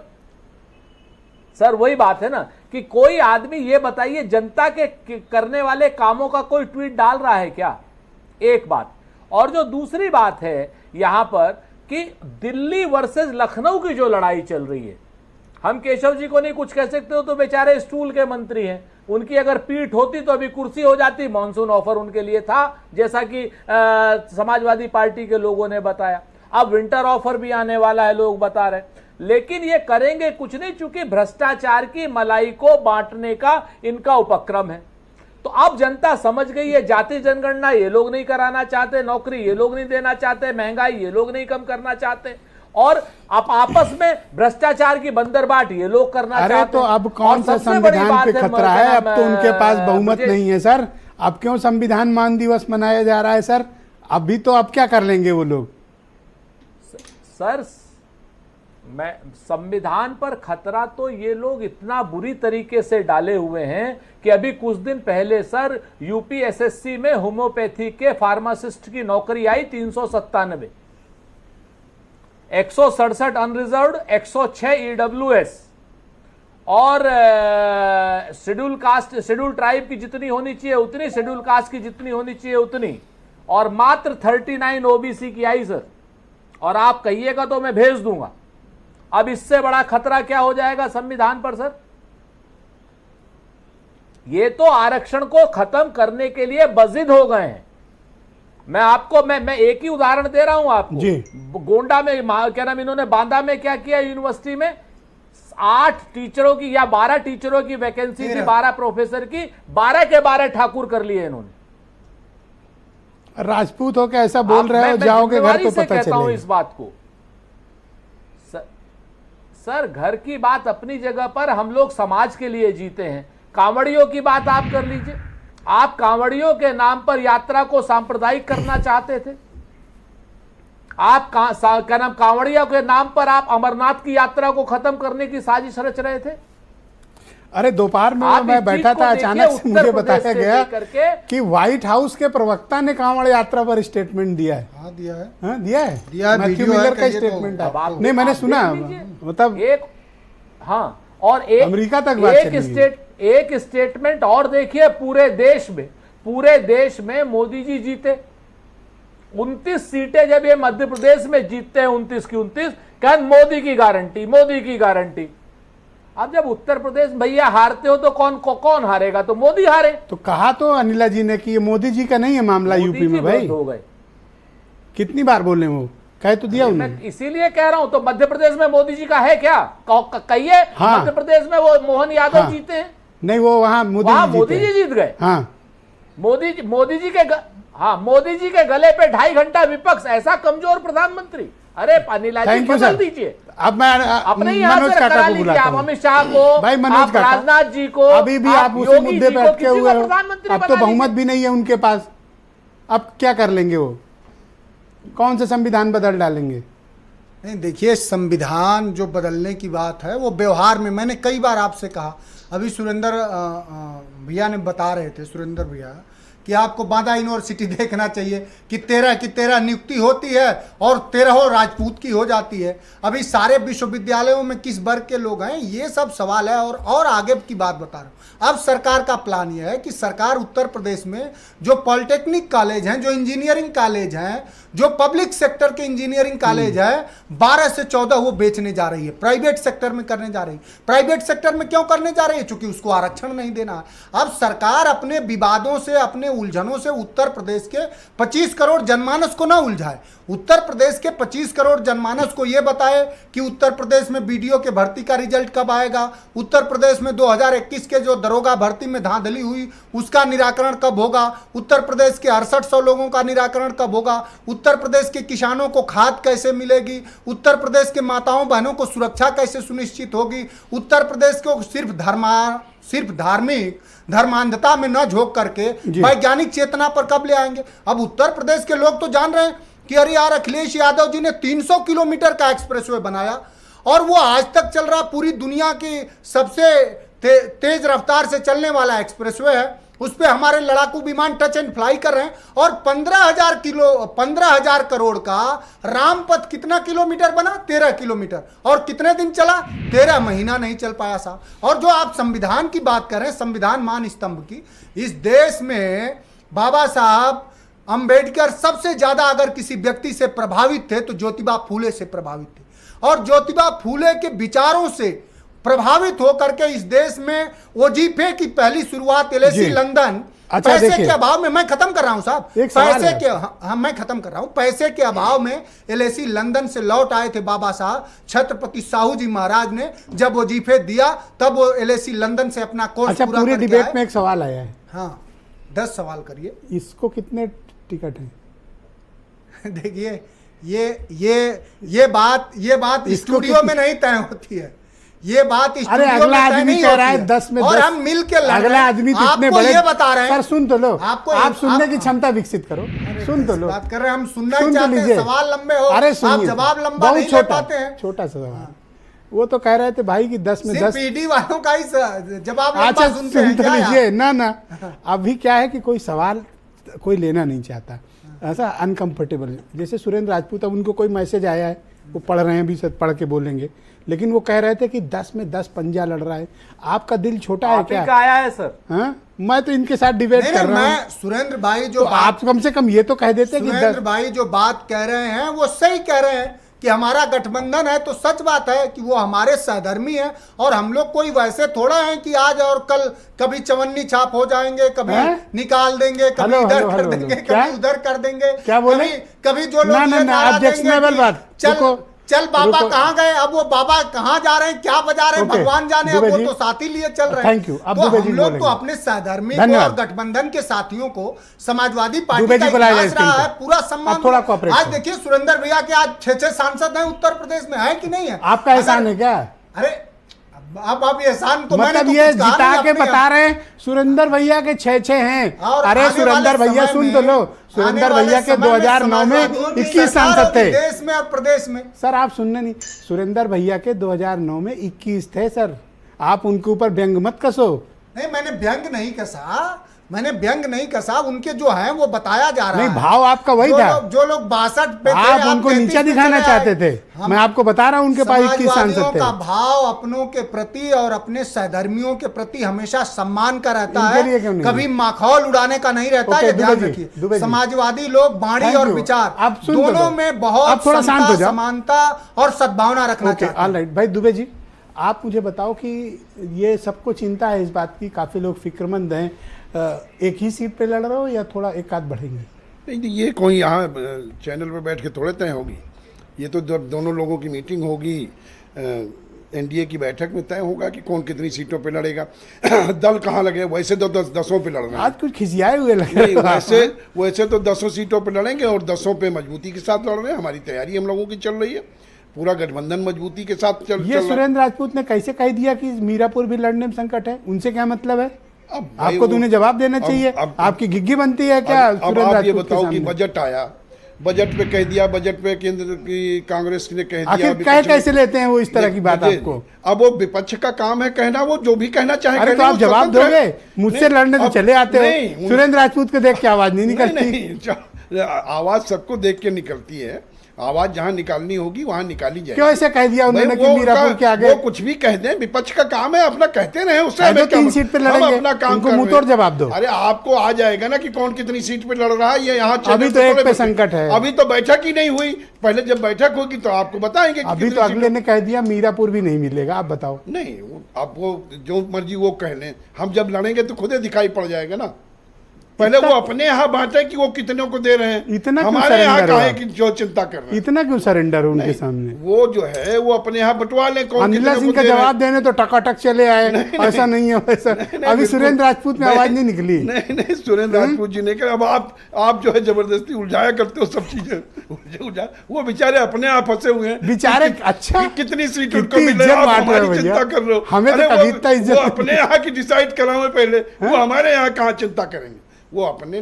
F: सर वही बात है ना कि कोई आदमी ये बताइए जनता के करने वाले कामों का कोई ट्वीट डाल रहा है क्या? एक बात। और जो दूसरी बात है यहां पर कि दिल्ली वर्सेस लखनऊ की जो लड़ाई चल रही है, हम केशव जी को नहीं कुछ कह सकते हो, तो बेचारे स्टूल के मंत्री हैं। उनकी अगर पीठ होती तो अभी कुर्सी हो जाती। मॉनसून ऑफर उनके लिए था, जैसा कि समाजवादी पार्टी के लोगों ने बताया। अब विंटर ऑफर भी आने वाला है, लोग बता रहे। लेकिन ये करेंगे कुछ नहीं, चूंकि भ्रष्टाचार की मलाई को बांटने का इनका उपक्रम है। तो अब जनता समझ गई है, जाति जनगणना ये लोग नहीं कराना चाहते, नौकरी ये लोग नहीं देना चाहते, महंगाई ये लोग नहीं कम करना चाहते, और आप आपस में भ्रष्टाचार की बंदरबाट ये लोग करना चाहते हैं।
A: अरे तो अब कौन सा संविधान पे खतरा है? अब तो उनके पास बहुमत नहीं है सर। अब क्यों संविधान मान दिवस मनाया जा रहा है सर? अभी तो अब क्या कर लेंगे वो लोग?
F: सर मैं संविधान पर खतरा तो ये लोग इतना बुरी तरीके से डाले हुए हैं कि अभी कुछ दिन पहले सर यूपीएसएससी में होम्योपैथी के फार्मासिस्ट की नौकरी आई 397, 167 अनरिजर्व्ड, 106 ईडब्ल्यूएस, और शेड्यूल कास्ट शेड्यूल ट्राइब की जितनी होनी चाहिए उतनी, शेड्यूल कास्ट की जितनी होनी चाहिए उतनी, और मात्र 39 ओबीसी की आई सर। और आप कहिएगा तो मैं भेज दूंगा। अब इससे बड़ा खतरा क्या हो जाएगा संविधान पर सर? ये तो आरक्षण को खत्म करने के लिए बजिद हो गए हैं। मैं आपको मैं एक ही उदाहरण दे रहा हूं आपको
A: जी।
F: गोंडा में क्या नाम, इन्होंने बांदा में क्या किया, यूनिवर्सिटी में 8 टीचरों की या 12 टीचरों की वैकेंसी थी, 12 प्रोफेसर की, 12 के 12 ठाकुर कर लिए इन्होंने।
A: राजपूत हो के ऐसा बोल रहे हो, जाओगे घर तो पता
F: कहता हूं
A: चलेगा।
F: इस बात को सर, घर की बात अपनी जगह पर, हम लोग समाज के लिए जीते हैं। कांवड़ियों की बात आप कर लीजिए। आप कांवड़ियों के नाम पर यात्रा को सांप्रदायिक करना चाहते थे। आप क्या नाम, कांवड़ियों के नाम पर आप अमरनाथ की यात्रा को खत्म करने की साजिश रच रहे थे।
A: अरे दोपहर में
F: आप
A: मैं
F: इस
A: बैठा
F: चीज
A: था,
F: को
A: अचानक
F: देखिए,
A: से मुझे
F: उत्तर
A: बताया
F: प्रदेश से
A: गया
F: लेकर के
A: कि व्हाइट हाउस के प्रवक्ता ने कांवड़ यात्रा पर स्टेटमेंट दिया है।
G: हाँ दिया है।
A: हाँ दिया है,
G: दिया है,
A: मैथ्यू
G: वीडियो है,
A: मिलर का
G: कहिए तो।
A: स्टेटमेंट
F: अब
A: है।
F: आप
A: नहीं मैंने
F: आप
A: सुना,
F: देख लीजिए।
A: मतलब
F: एक हाँ और
A: अमेरिका तक बात चली गई।
F: एक स्टेटमेंट और देखिए, पूरे देश में मोदी जी जीते 29 सीटें। जब ये मध्य प्रदेश में जीतते हैं 29 की 29, कहन मोदी की गारंटी। अब जब उत्तर प्रदेश भैया हारते हो तो कौन हारेगा? तो मोदी हारे।
A: तो कहा तो अनिला जी ने कि ये मोदी जी का नहीं है मामला यूपी में भाई।
F: हो गए
A: कितनी बार बोले, वो कह तो दिया उन्होंने।
F: मैं इसीलिए कह रहा हूं, तो मध्य प्रदेश में मोदी जी का है क्या? कहिए।
A: हाँ।
F: मध्य प्रदेश में वो मोहन यादव
A: हाँ।
F: जीते हैं,
A: नहीं वो वहां
F: मोदी जी जीत गए।
A: हाँ
F: मोदी जी के गले पे 2.5 घंटा विपक्ष, ऐसा कमजोर प्रधानमंत्री। अरे अनिला जी बदल दीजिए।
A: अब मैं
F: अपने यहाँ
A: मनोज
F: से
A: काका
F: करा
A: को
F: लीजिए,
A: बुलाता
F: आप
A: हूं।
F: अमित शाह को,
A: भाई मनोज
F: आप
A: काका,
F: राजनाथ जी को,
A: अभी भी आप उसी मुद्दे पे अटके हुए हो।
F: प्रधानमंत्री
A: अब तो बहुमत भी नहीं है उनके पास, अब क्या कर लेंगे वो? कौन से संविधान बदल डालेंगे?
G: नहीं देखिए, संविधान जो बदलने की बात है वो व्यवहार में, मैंने कई बार आपसे कहा, अभी सुरेंद्र भैया ने बता रहे थे, सुरेंद्र भैया, कि आपको बांदा यूनिवर्सिटी देखना चाहिए कि 13 की 13 नियुक्ति होती है और 13 राजपूत की हो जाती है। अभी सारे विश्वविद्यालयों में किस वर्ग के लोग हैं, ये सब सवाल है। और आगे की बात बता रहा हूँ। अब सरकार का प्लान यह है कि सरकार उत्तर प्रदेश में जो पॉलिटेक्निक कॉलेज हैं, जो इंजीनियरिंग कॉलेज हैं, जो पब्लिक सेक्टर के इंजीनियरिंग कॉलेज है, 12 से 14 वो बेचने जा रही है, प्राइवेट सेक्टर में करने जा रही है। प्राइवेट सेक्टर में क्यों करने जा रही है? क्योंकि उसको आरक्षण नहीं देना है। अब सरकार अपने विवादों से, अपने उलझनों से उत्तर प्रदेश के 25 करोड़ जनमानस को ना उलझाए। उत्तर प्रदेश के 25 करोड़ जनमानस को यह बताए कि उत्तर प्रदेश में बीडीओ के भर्ती का रिजल्ट कब आएगा, उत्तर प्रदेश में 2021 के जो दरोगा भर्ती में धांधली हुई उसका निराकरण कब होगा, उत्तर प्रदेश के 6800 लोगों का निराकरण कब होगा, उत्तर प्रदेश के किसानों को खाद कैसे मिलेगी, उत्तर प्रदेश के माताओं बहनों को सुरक्षा कैसे सुनिश्चित होगी, उत्तर प्रदेश को सिर्फ धार्मिक धर्मांधता में न झोंक करके वैज्ञानिक चेतना पर कब ले आएंगे। अब उत्तर प्रदेश के लोग तो जान रहे हैं कि अरे यार, अखिलेश यादव जी ने 300 किलोमीटर का एक्सप्रेसवे बनाया और वो आज तक चल रहा, पूरी दुनिया की सबसे तेज रफ्तार से चलने वाला एक्सप्रेसवे है। उस पे हमारे लड़ाकू विमान टच एंड फ्लाई कर रहे हैं। और 15,000 करोड़ का रामपथ कितना किलोमीटर बना? 13 किलोमीटर। और कितने दिन चला? 13 महीना नहीं चल पाया साहब। और जो आप संविधान की बात कर रहे हैं, संविधान मान स्तंभ की, इस देश में बाबा साहब अंबेडकर सबसे ज्यादा अगर किसी व्यक्ति से प्रभावित थे तो ज्योतिबा फूले से प्रभावित थे। और ज्योतिबा फूले के विचारों से प्रभावित होकर के इस देश में वजीफे की पहली शुरुआत एलएसी लंदन, पैसे के अभाव में, मैं खत्म कर रहा हूं साहब, पैसे के, हाँ मैं खत्म कर रहा हूं, पैसे के अभाव में एलएसी लंदन से लौट आए थे बाबा साहब। छत्रपति साहू जी महाराज ने जब वजीफे दिया तब वो एलएसी लंदन से अपना कोर्स पूरा
A: पूरी
G: करके
A: डिबेट
G: आए।
A: में एक सवाल आया है।
G: हाँ 10 सवाल करिए।
A: इसको कितने टिकट हैं?
G: देखिए ये बात स्टूडियो में नहीं तय होती है, ये बात
A: अरे अगला आदमी कह रहा है 10 में 10,
G: और हम मिल के
A: अगला आदमी तो इतने बड़े
G: ये बता रहे हैं।
A: सर सुन तो लो, आप सुनने की
G: आप
A: क्षमता विकसित करो, सुन तो लो।
G: बात कर रहे हैं, हम सुनना ही चाहते हैं, सवाल लंबे हो,
A: अरे
G: आप जवाब लंबा नहीं ले पाते हैं।
A: छोटा सा सवाल, वो तो कह रहे थे भाई कि 10 में 10
G: पीडी वालों का ही जवाब लंबा
A: अच्छा
G: सुनते हैं
A: सुन तो
G: क्या
A: लीजिए ना अभी क्या है कि कोई सवाल कोई लेना नहीं चाहता, ऐसा अनकंफर्टेबल। जैसे सुरेंद्र राजपूत, अब उनको कोई मैसेज आया है, वो पढ़ रहे हैं, अभी से पढ़ के बोलेंगे, लेकिन वो कह रहे थे कि 10 में 10 पंजा लड़ रहा है। आपका दिल छोटा है क्या?
F: आया है सर।
A: हाँ, मैं तो इनके साथ डिबेट कर रहा हूँ।
G: मैं सुरेंद्र भाई जो
A: तो आप कम से कम ये तो कह देते कि
G: सुरेंद्र भाई जो बात कह रहे हैं वो सही कह रहे हैं कि हमारा गठबंधन है, तो सच बात है कि वो हमारे सहधर्मी है। और हम लोग कोई वैसे थोड़ा है कि आज और कल कभी चवन्नी छाप हो जाएंगे, कभी निकाल देंगे, कभी इधर कर देंगे, कभी उधर कर देंगे,
A: क्या बोले?
G: कभी जो लोग चल बाबा कहाँ गए, अब वो बाबा कहाँ जा रहे हैं, क्या बजा रहे हैं, भगवान जाने, अब वो तो साथी लिए चल रहे हैं।
A: Thank you.
G: तो हम लोग तो अपने सहधर्मी को और गठबंधन के साथियों को, समाजवादी पार्टी का इतिहास रहा है, पूरा सम्मान। आज देखिए सुरेंद्र भैया के आज 6 सांसद हैं उत्तर प्रदेश में, है कि नहीं है?
A: आपका एहसान है क्या?
G: अरे अब एहसान तो
A: मतलब ये जिता के बता रहे हैं सुरेंद्र भैया के 6 हैं। अरे सुरेंद्र भैया सुन तो लो, सुरेंद्र भैया के 2009 में 21 सांसद थे
G: देश में और प्रदेश में।
A: सर आप सुनने नहीं, सुरेंद्र भैया के 2009 में 21 थे सर, आप उनके ऊपर व्यंग मत कसो।
G: नहीं, मैंने व्यंग नहीं कसा, मैंने व्यंग नहीं कसा, उनके जो हैं वो बताया जा रहा
A: नहीं,
G: है।
A: भाव आपका वही था।
G: जो लोग 62 पे थे,
A: आप उनको
G: 33
A: नीचा
G: पे
A: दिखाना
G: चले
A: चाहते
G: आए।
A: थे।
G: हम
A: मैं आपको बता रहा हूं उनके पास 21 सांसद
G: समाजवादियों
A: थे।
G: का भाव अपनों के प्रति और अपने सहधर्मियों के प्रति हमेशा सम्मान का रहता
A: इनके लिए क्यों
G: है,
A: नहीं?
G: कभी माखौल उड़ाने का नहीं रहता।
A: ओके,
G: ये
A: दुबे
G: ध्यान
A: जी,
G: रखिए,
A: दुबे जी।
G: समाजवादी लोग वाणी
A: Thank
G: और
A: you।
G: विचार
A: आप सुन तो
G: दोनों
A: लो।
G: में बहुत
A: आप थोड़ा शांत हो
G: समता,
A: जाओ।
G: समानता और सद्भावना रखना
A: ओके,
G: चाहते हैं।
A: ऑलराइट। भाई दुबे जी, आप मुझे बताओ कि ये सबको चिंता है इस बात की, काफ़ी लोग फिक्रमंद हैं, एक ही सीट पे लड़ रहे हो या थोड़ा एक आध बढ़ेंगे?
H: नहीं, ये कोई यहाँ चैनल पर बैठ के थोड़े तय होगी। ये तो जब दोनों लोगों की मीटिंग होगी, एनडीए की बैठक में तय होगा कि कौन कितनी सीटों पे लड़ेगा। दल कहाँ लगे, वैसे तो 10 पे लड़ रहे हैं।
A: आज कुछ खिसियाए हुए लग
H: नहीं,
A: रहे हो।
H: वैसे तो 10 सीटों पे लड़ेंगे और 10 पे मजबूती के साथ लड़ रहे हैं। हमारी तैयारी हम लोगों की चल रही है, पूरा गठबंधन मजबूती के साथ चल
A: ये
H: रहा है।
A: सुरेंद्र राजपूत ने कैसे कह दिया कि मीरापुर भी लड़ने में संकट है? उनसे क्या मतलब है?
H: अब भाई
A: आपको तो
H: वो-
A: उन्हें जवाब देना
H: अब-
A: चाहिए।
H: अब-
A: आपकी घिग्गी बनती है क्या
H: अब
A: सुरेंद्र
H: आप ये
A: राजपूत के
H: बताओ कि
A: सामने?
H: बजट आया, बजट पे कह दिया, बजट पे केंद्र की कांग्रेस ने कह दिया।
A: आखिर
H: विपक्ष
A: कह
H: ने-
A: कैसे लेते हैं वो इस तरह की बात
H: मुझे-
A: आपको?
H: अब वो विपक्ष का काम है कहना, वो जो भी कहना चाहे
A: अरे तो
H: कहने,
A: आप
H: वो
A: जवाब
H: स्वतंत्र है।
A: दोगे? मुझसे
H: नहीं,
A: लड़ने तो
H: अब-
A: चले आते
H: नहीं,
A: हो। सुरेंद्र राजपूत को देख के आवाज नहीं निकलती?
H: नहीं, आवाज सबको देख के निकलती है। आवाज जहां निकालनी होगी वहां निकाली जाएगी।
A: क्यों ऐसे कह दिया उन्होंने
H: भाई,
A: कि मीरापुर के आगे?
H: वो कुछ भी कह दें, विपक्ष का काम है, अपना कहते रहे, उससे
A: है
H: हमें
A: तो
H: क्या
A: 3
H: मतलब?
A: सीट पे
H: हम
A: लड़ेंगे,
H: अपना काम
A: उनको
H: कर
A: मुंह
H: रहे
A: तोड़
H: हैं।
A: जवाब दो।
H: अरे आपको आ जाएगा ना कि कौन कितनी सीट पे लड़ रहा है, ये यहाँ चैनल
A: अभी तो
H: पे
A: एक
H: थोड़े
A: पे
H: बता-
A: संकट है।
H: अभी तो बैठक ही नहीं हुई, पहले जब बैठक होगी तो आपको बताएंगे कि
A: अभी
H: कितनी
A: तो
H: सीटों-
A: अगले ने कह दिया मीरापुर भी नहीं मिलेगा। आप बताओ।
H: नहीं, आप वो जो मर्जी वो कह लें, हम जब लड़ेंगे तो खुद ही दिखाई पड़ जाएगा ना। पहले वो अपने यहाँ बांटे कि वो कितनों को दे रहे हैं,
A: इतना क्यों
H: हमारे यहाँ
A: surrender हो
H: कहे
A: आप?
H: कि जो चिंता कर रहे हैं।
A: इतना क्यों सरेंडर हो उनके
H: नहीं,
A: सामने?
H: वो जो है वो अपने यहाँ बंटवा ले, कौन
A: अनिला
H: कितने
A: सिंह
H: को
A: का
H: दे रहे हैं।
A: जवाब देने तो टकाटक चले आए, ऐसा नहीं है वैसा।
H: नहीं,
A: अभी
H: बिल्कुल।
A: सुरेंद्र राजपूत में आवाज नहीं निकली।
H: नहीं, सुरेंद्र राजपूत जी ने कहा, अब आप जो है जबरदस्ती उलझाया करते हो सब चीजें। उलझा, वो बेचारे अपने आप फंसे हुए हैं।
A: बेचारे,
H: कि-
A: अच्छा,
H: कि कितनी सीट
A: कितनी
H: उनको मिले,
A: इज्जत
H: आप
A: बांट रहे हो
H: हमारी
A: भैया।
H: चिंता कर रहे हो।
A: हमें तो
H: अरे
A: कभी इतना इज्जत
H: वो
A: नहीं।
H: अपने यहाँ की डिसाइड करावे पहले, वो हमारे यहाँ कहाँ चिंता करेंगे, वो अपने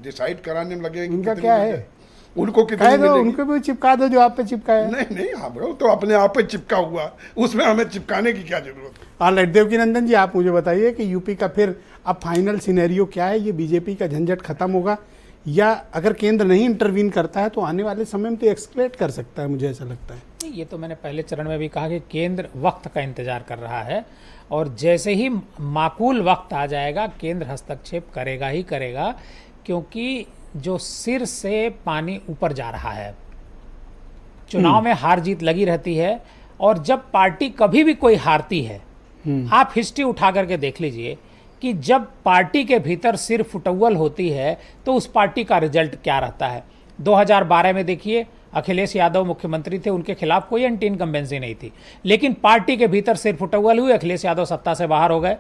H: डिसाइड कराने में लगे कि
A: उनका
H: कितनी
A: क्या
H: मिले।
A: है?
H: उनको
A: कह
H: कितनी
A: दो,
H: मिलेगी।
A: उनको भी चिपका दो जो आप पे चिपकाया है।
H: नहीं, हम लोग तो अपने आप पे चिपका हुआ, उसमें हमें चिपकाने की क्या जरूरत है।
A: ऑलराइट, देवकीनंदन जी, आप मुझे बताइए कि यूपी का फिर अब फाइनल सिनेरियो क्या है? ये बीजेपी का झंझट खत्म होगा या अगर केंद्र नहीं इंटरवीन करता है तो आने वाले समय में तो एक्सक्लेट कर सकता है, मुझे ऐसा लगता है।
I: नहीं, ये तो मैंने पहले चरण में भी कहा कि केंद्र वक्त का इंतजार कर रहा है और जैसे ही माकूल वक्त आ जाएगा केंद्र हस्तक्षेप करेगा ही करेगा, क्योंकि जो सिर से पानी ऊपर जा रहा है, चुनाव में हार जीत लगी रहती है। और जब पार्टी कभी भी कोई हारती है, आप हिस्ट्री उठा करके देख लीजिए कि जब पार्टी के भीतर सिर फुटौल होती है तो उस पार्टी का रिजल्ट क्या रहता है। 2012 में देखिए, अखिलेश यादव मुख्यमंत्री थे, उनके खिलाफ कोई एंटी इनकम्बेंसी नहीं थी, लेकिन पार्टी के भीतर सिर फुटौल हुई, अखिलेश यादव सत्ता से बाहर हो गए।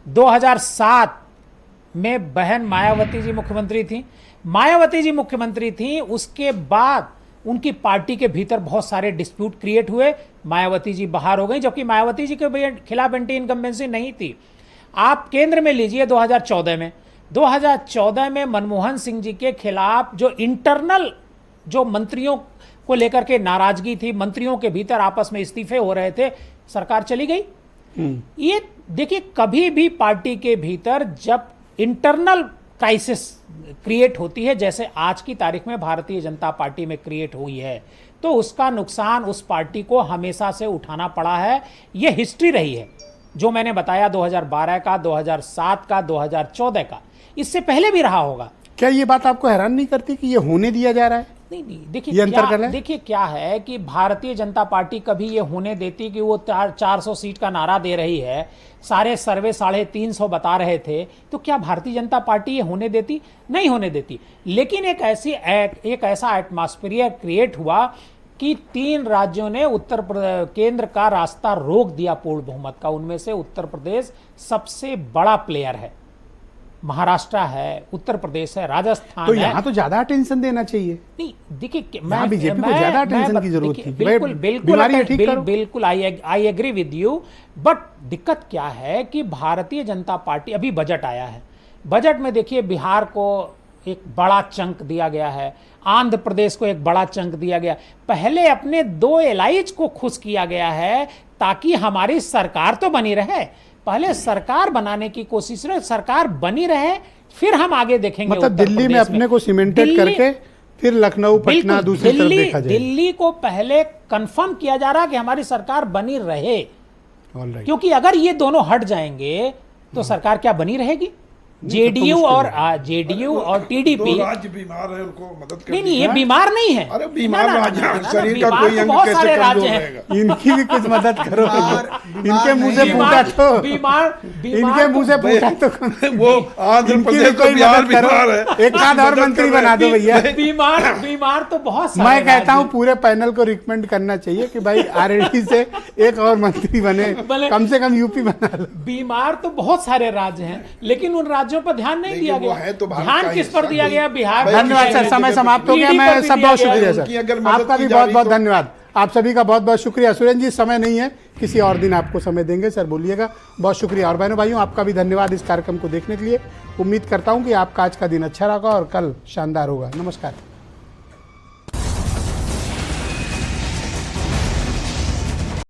I: 2007 में बहन मायावती जी मुख्यमंत्री थी, मायावती जी मुख्यमंत्री थी, उसके बाद उनकी पार्टी के भीतर बहुत सारे डिस्प्यूट क्रिएट हुए, मायावती जी बाहर हो गई, जबकि मायावती जी के खिलाफ एंटी इनकम्बेंसी नहीं थी। आप केंद्र में लीजिए 2014 में मनमोहन सिंह जी के खिलाफ जो इंटरनल जो मंत्रियों को लेकर के नाराजगी थी, मंत्रियों के भीतर आपस में इस्तीफे हो रहे थे, सरकार चली गई। ये देखिए, कभी भी पार्टी के भीतर जब इंटरनल क्राइसिस क्रिएट होती है, जैसे आज की तारीख में भारतीय जनता पार्टी में क्रिएट हुई है, तो उसका नुकसान उस पार्टी को हमेशा से उठाना पड़ा है। ये हिस्ट्री रही है जो मैंने बताया, 2012 का, 2007 का, 2014 का, इससे पहले भी रहा होगा।
A: क्या ये बात आपको हैरान नहीं करती कि ये होने दिया जा रहा है?
I: नहीं,
A: ये
I: देखिए
A: अंतर कर रहा है?
I: देखिए क्या है कि भारतीय जनता पार्टी कभी ये होने देती कि वो 400 सीट का नारा दे रही है, सारे सर्वे 350 बता रहे थे, तो क्या भारतीय जनता पार्टी ये होने देती? नहीं होने देती। लेकिन एक ऐसा एटमॉस्फेयर क्रिएट हुआ कि 3 राज्यों ने केंद्र का रास्ता रोक दिया पूर्ण बहुमत का। उनमें से उत्तर प्रदेश सबसे बड़ा प्लेयर है, महाराष्ट्र है, उत्तर प्रदेश है, राजस्थान
A: तो
I: है।
A: यहाँ तो ज्यादा अटेंशन देना चाहिए।
I: नहीं, देखिए
A: यहाँ बीजेपी को ज्यादा अटेंशन की जरूरत थी।
I: बिल्कुल
A: बीमारी है, ठीक करो।
I: बिल्कुल I agree with you. But दिक्कत क्या है कि भारतीय जनता पार्टी, अभी बजट आया है, बजट में देखिए बिहार को एक बड़ा चंक दिया गया है, आंध्र प्रदेश को एक बड़ा चंक दिया गया। पहले अपने 2 एलाइज को खुश किया गया है ताकि हमारी सरकार तो बनी रहे, पहले सरकार बनाने की कोशिश रहे, सरकार बनी रहे, फिर हम आगे देखेंगे।
A: मतलब
I: उत्तर
A: दिल्ली में
I: प्रदेश
A: अपने को सीमेंटेड
I: दिल्ली-
A: करके फिर लखनऊ पटना
I: बिल्कुल,
A: दूसरी तरफ देखा जाए।
I: दिल्ली को पहले कंफर्म किया जा रहा कि हमारी सरकार बनी रहे,
A: ऑलराइट।
I: क्योंकि अगर ये दोनों हट जाएंगे तो सरकार क्या बनी रहेगी? जेडीयू और टीडीपी।
H: राज्य बीमार है, उनको मदद करनी
I: नहीं, ये
H: है।
I: बीमार नहीं है।
H: अरे बीमार
I: ना, ना,
H: राज्य
I: ना,
H: हैं,
I: ना,
H: शरीर का
I: बीमार
H: कोई
I: तो
H: अंग
I: बहुत
H: कैसे
I: सारे राज्य
H: कमजोर
I: हैं।
H: रहेगा?
A: इनकी भी कुछ मदद करो। इनके मुंह से पूछा
I: बीमार
A: तो
I: बीमार
A: इनके मुंह से पूछा तो
H: वो आंध्र
A: इनकी भी
H: प्रदेश
A: कोई
H: तो बिहार
A: मदद करो।
H: बीमार है।
A: एक आध और
H: मदद
A: मंत्री
H: कर रहे
A: बना दो
H: हैं।
A: भैया।
I: बीमार तो बहुत सारे
A: मैं कहता हूं
I: राज्य-
A: पूरे पैनल को रिकमेंड करना चाहिए कि भाई आरएलडी से एक और मंत्री बने,
I: भले-
A: कम से कम यूपी बना लो।
I: बीमार तो बहुत सारे राज्य हैं, लेकिन उन राज्यों पर ध्यान नहीं
H: लेकिन
I: दिया
H: वो
I: गया।
H: है तो भारत
I: ध्यान
H: का
I: किस
H: हिस्सा,
I: पर दिया
H: कोई-
I: गया? बिहार।
H: भाई,
A: धन्यवाद सर, समय समाप्त हो गया।
I: ईडी
A: मैं
I: पर भी
A: सब
I: दिया
A: बहुत
I: गया।
A: शुक्रिया
H: उनकी
A: सर,
H: अगर मदद
A: आपका
H: की
A: भी
H: जा
A: बहुत
H: रही
A: बहुत
H: तो-
A: धन्यवाद। आप सभी का बहुत बहुत शुक्रिया। सुरेंद्र जी समय नहीं है, किसी और दिन आपको समय देंगे सर, बोलिएगा। बहुत शुक्रिया। और बहनों भाइयों, आपका भी धन्यवाद इस कार्यक्रम को देखने के लिए। उम्मीद करता हूं कि आपका आज का दिन अच्छा रहा और कल शानदार होगा। नमस्कार।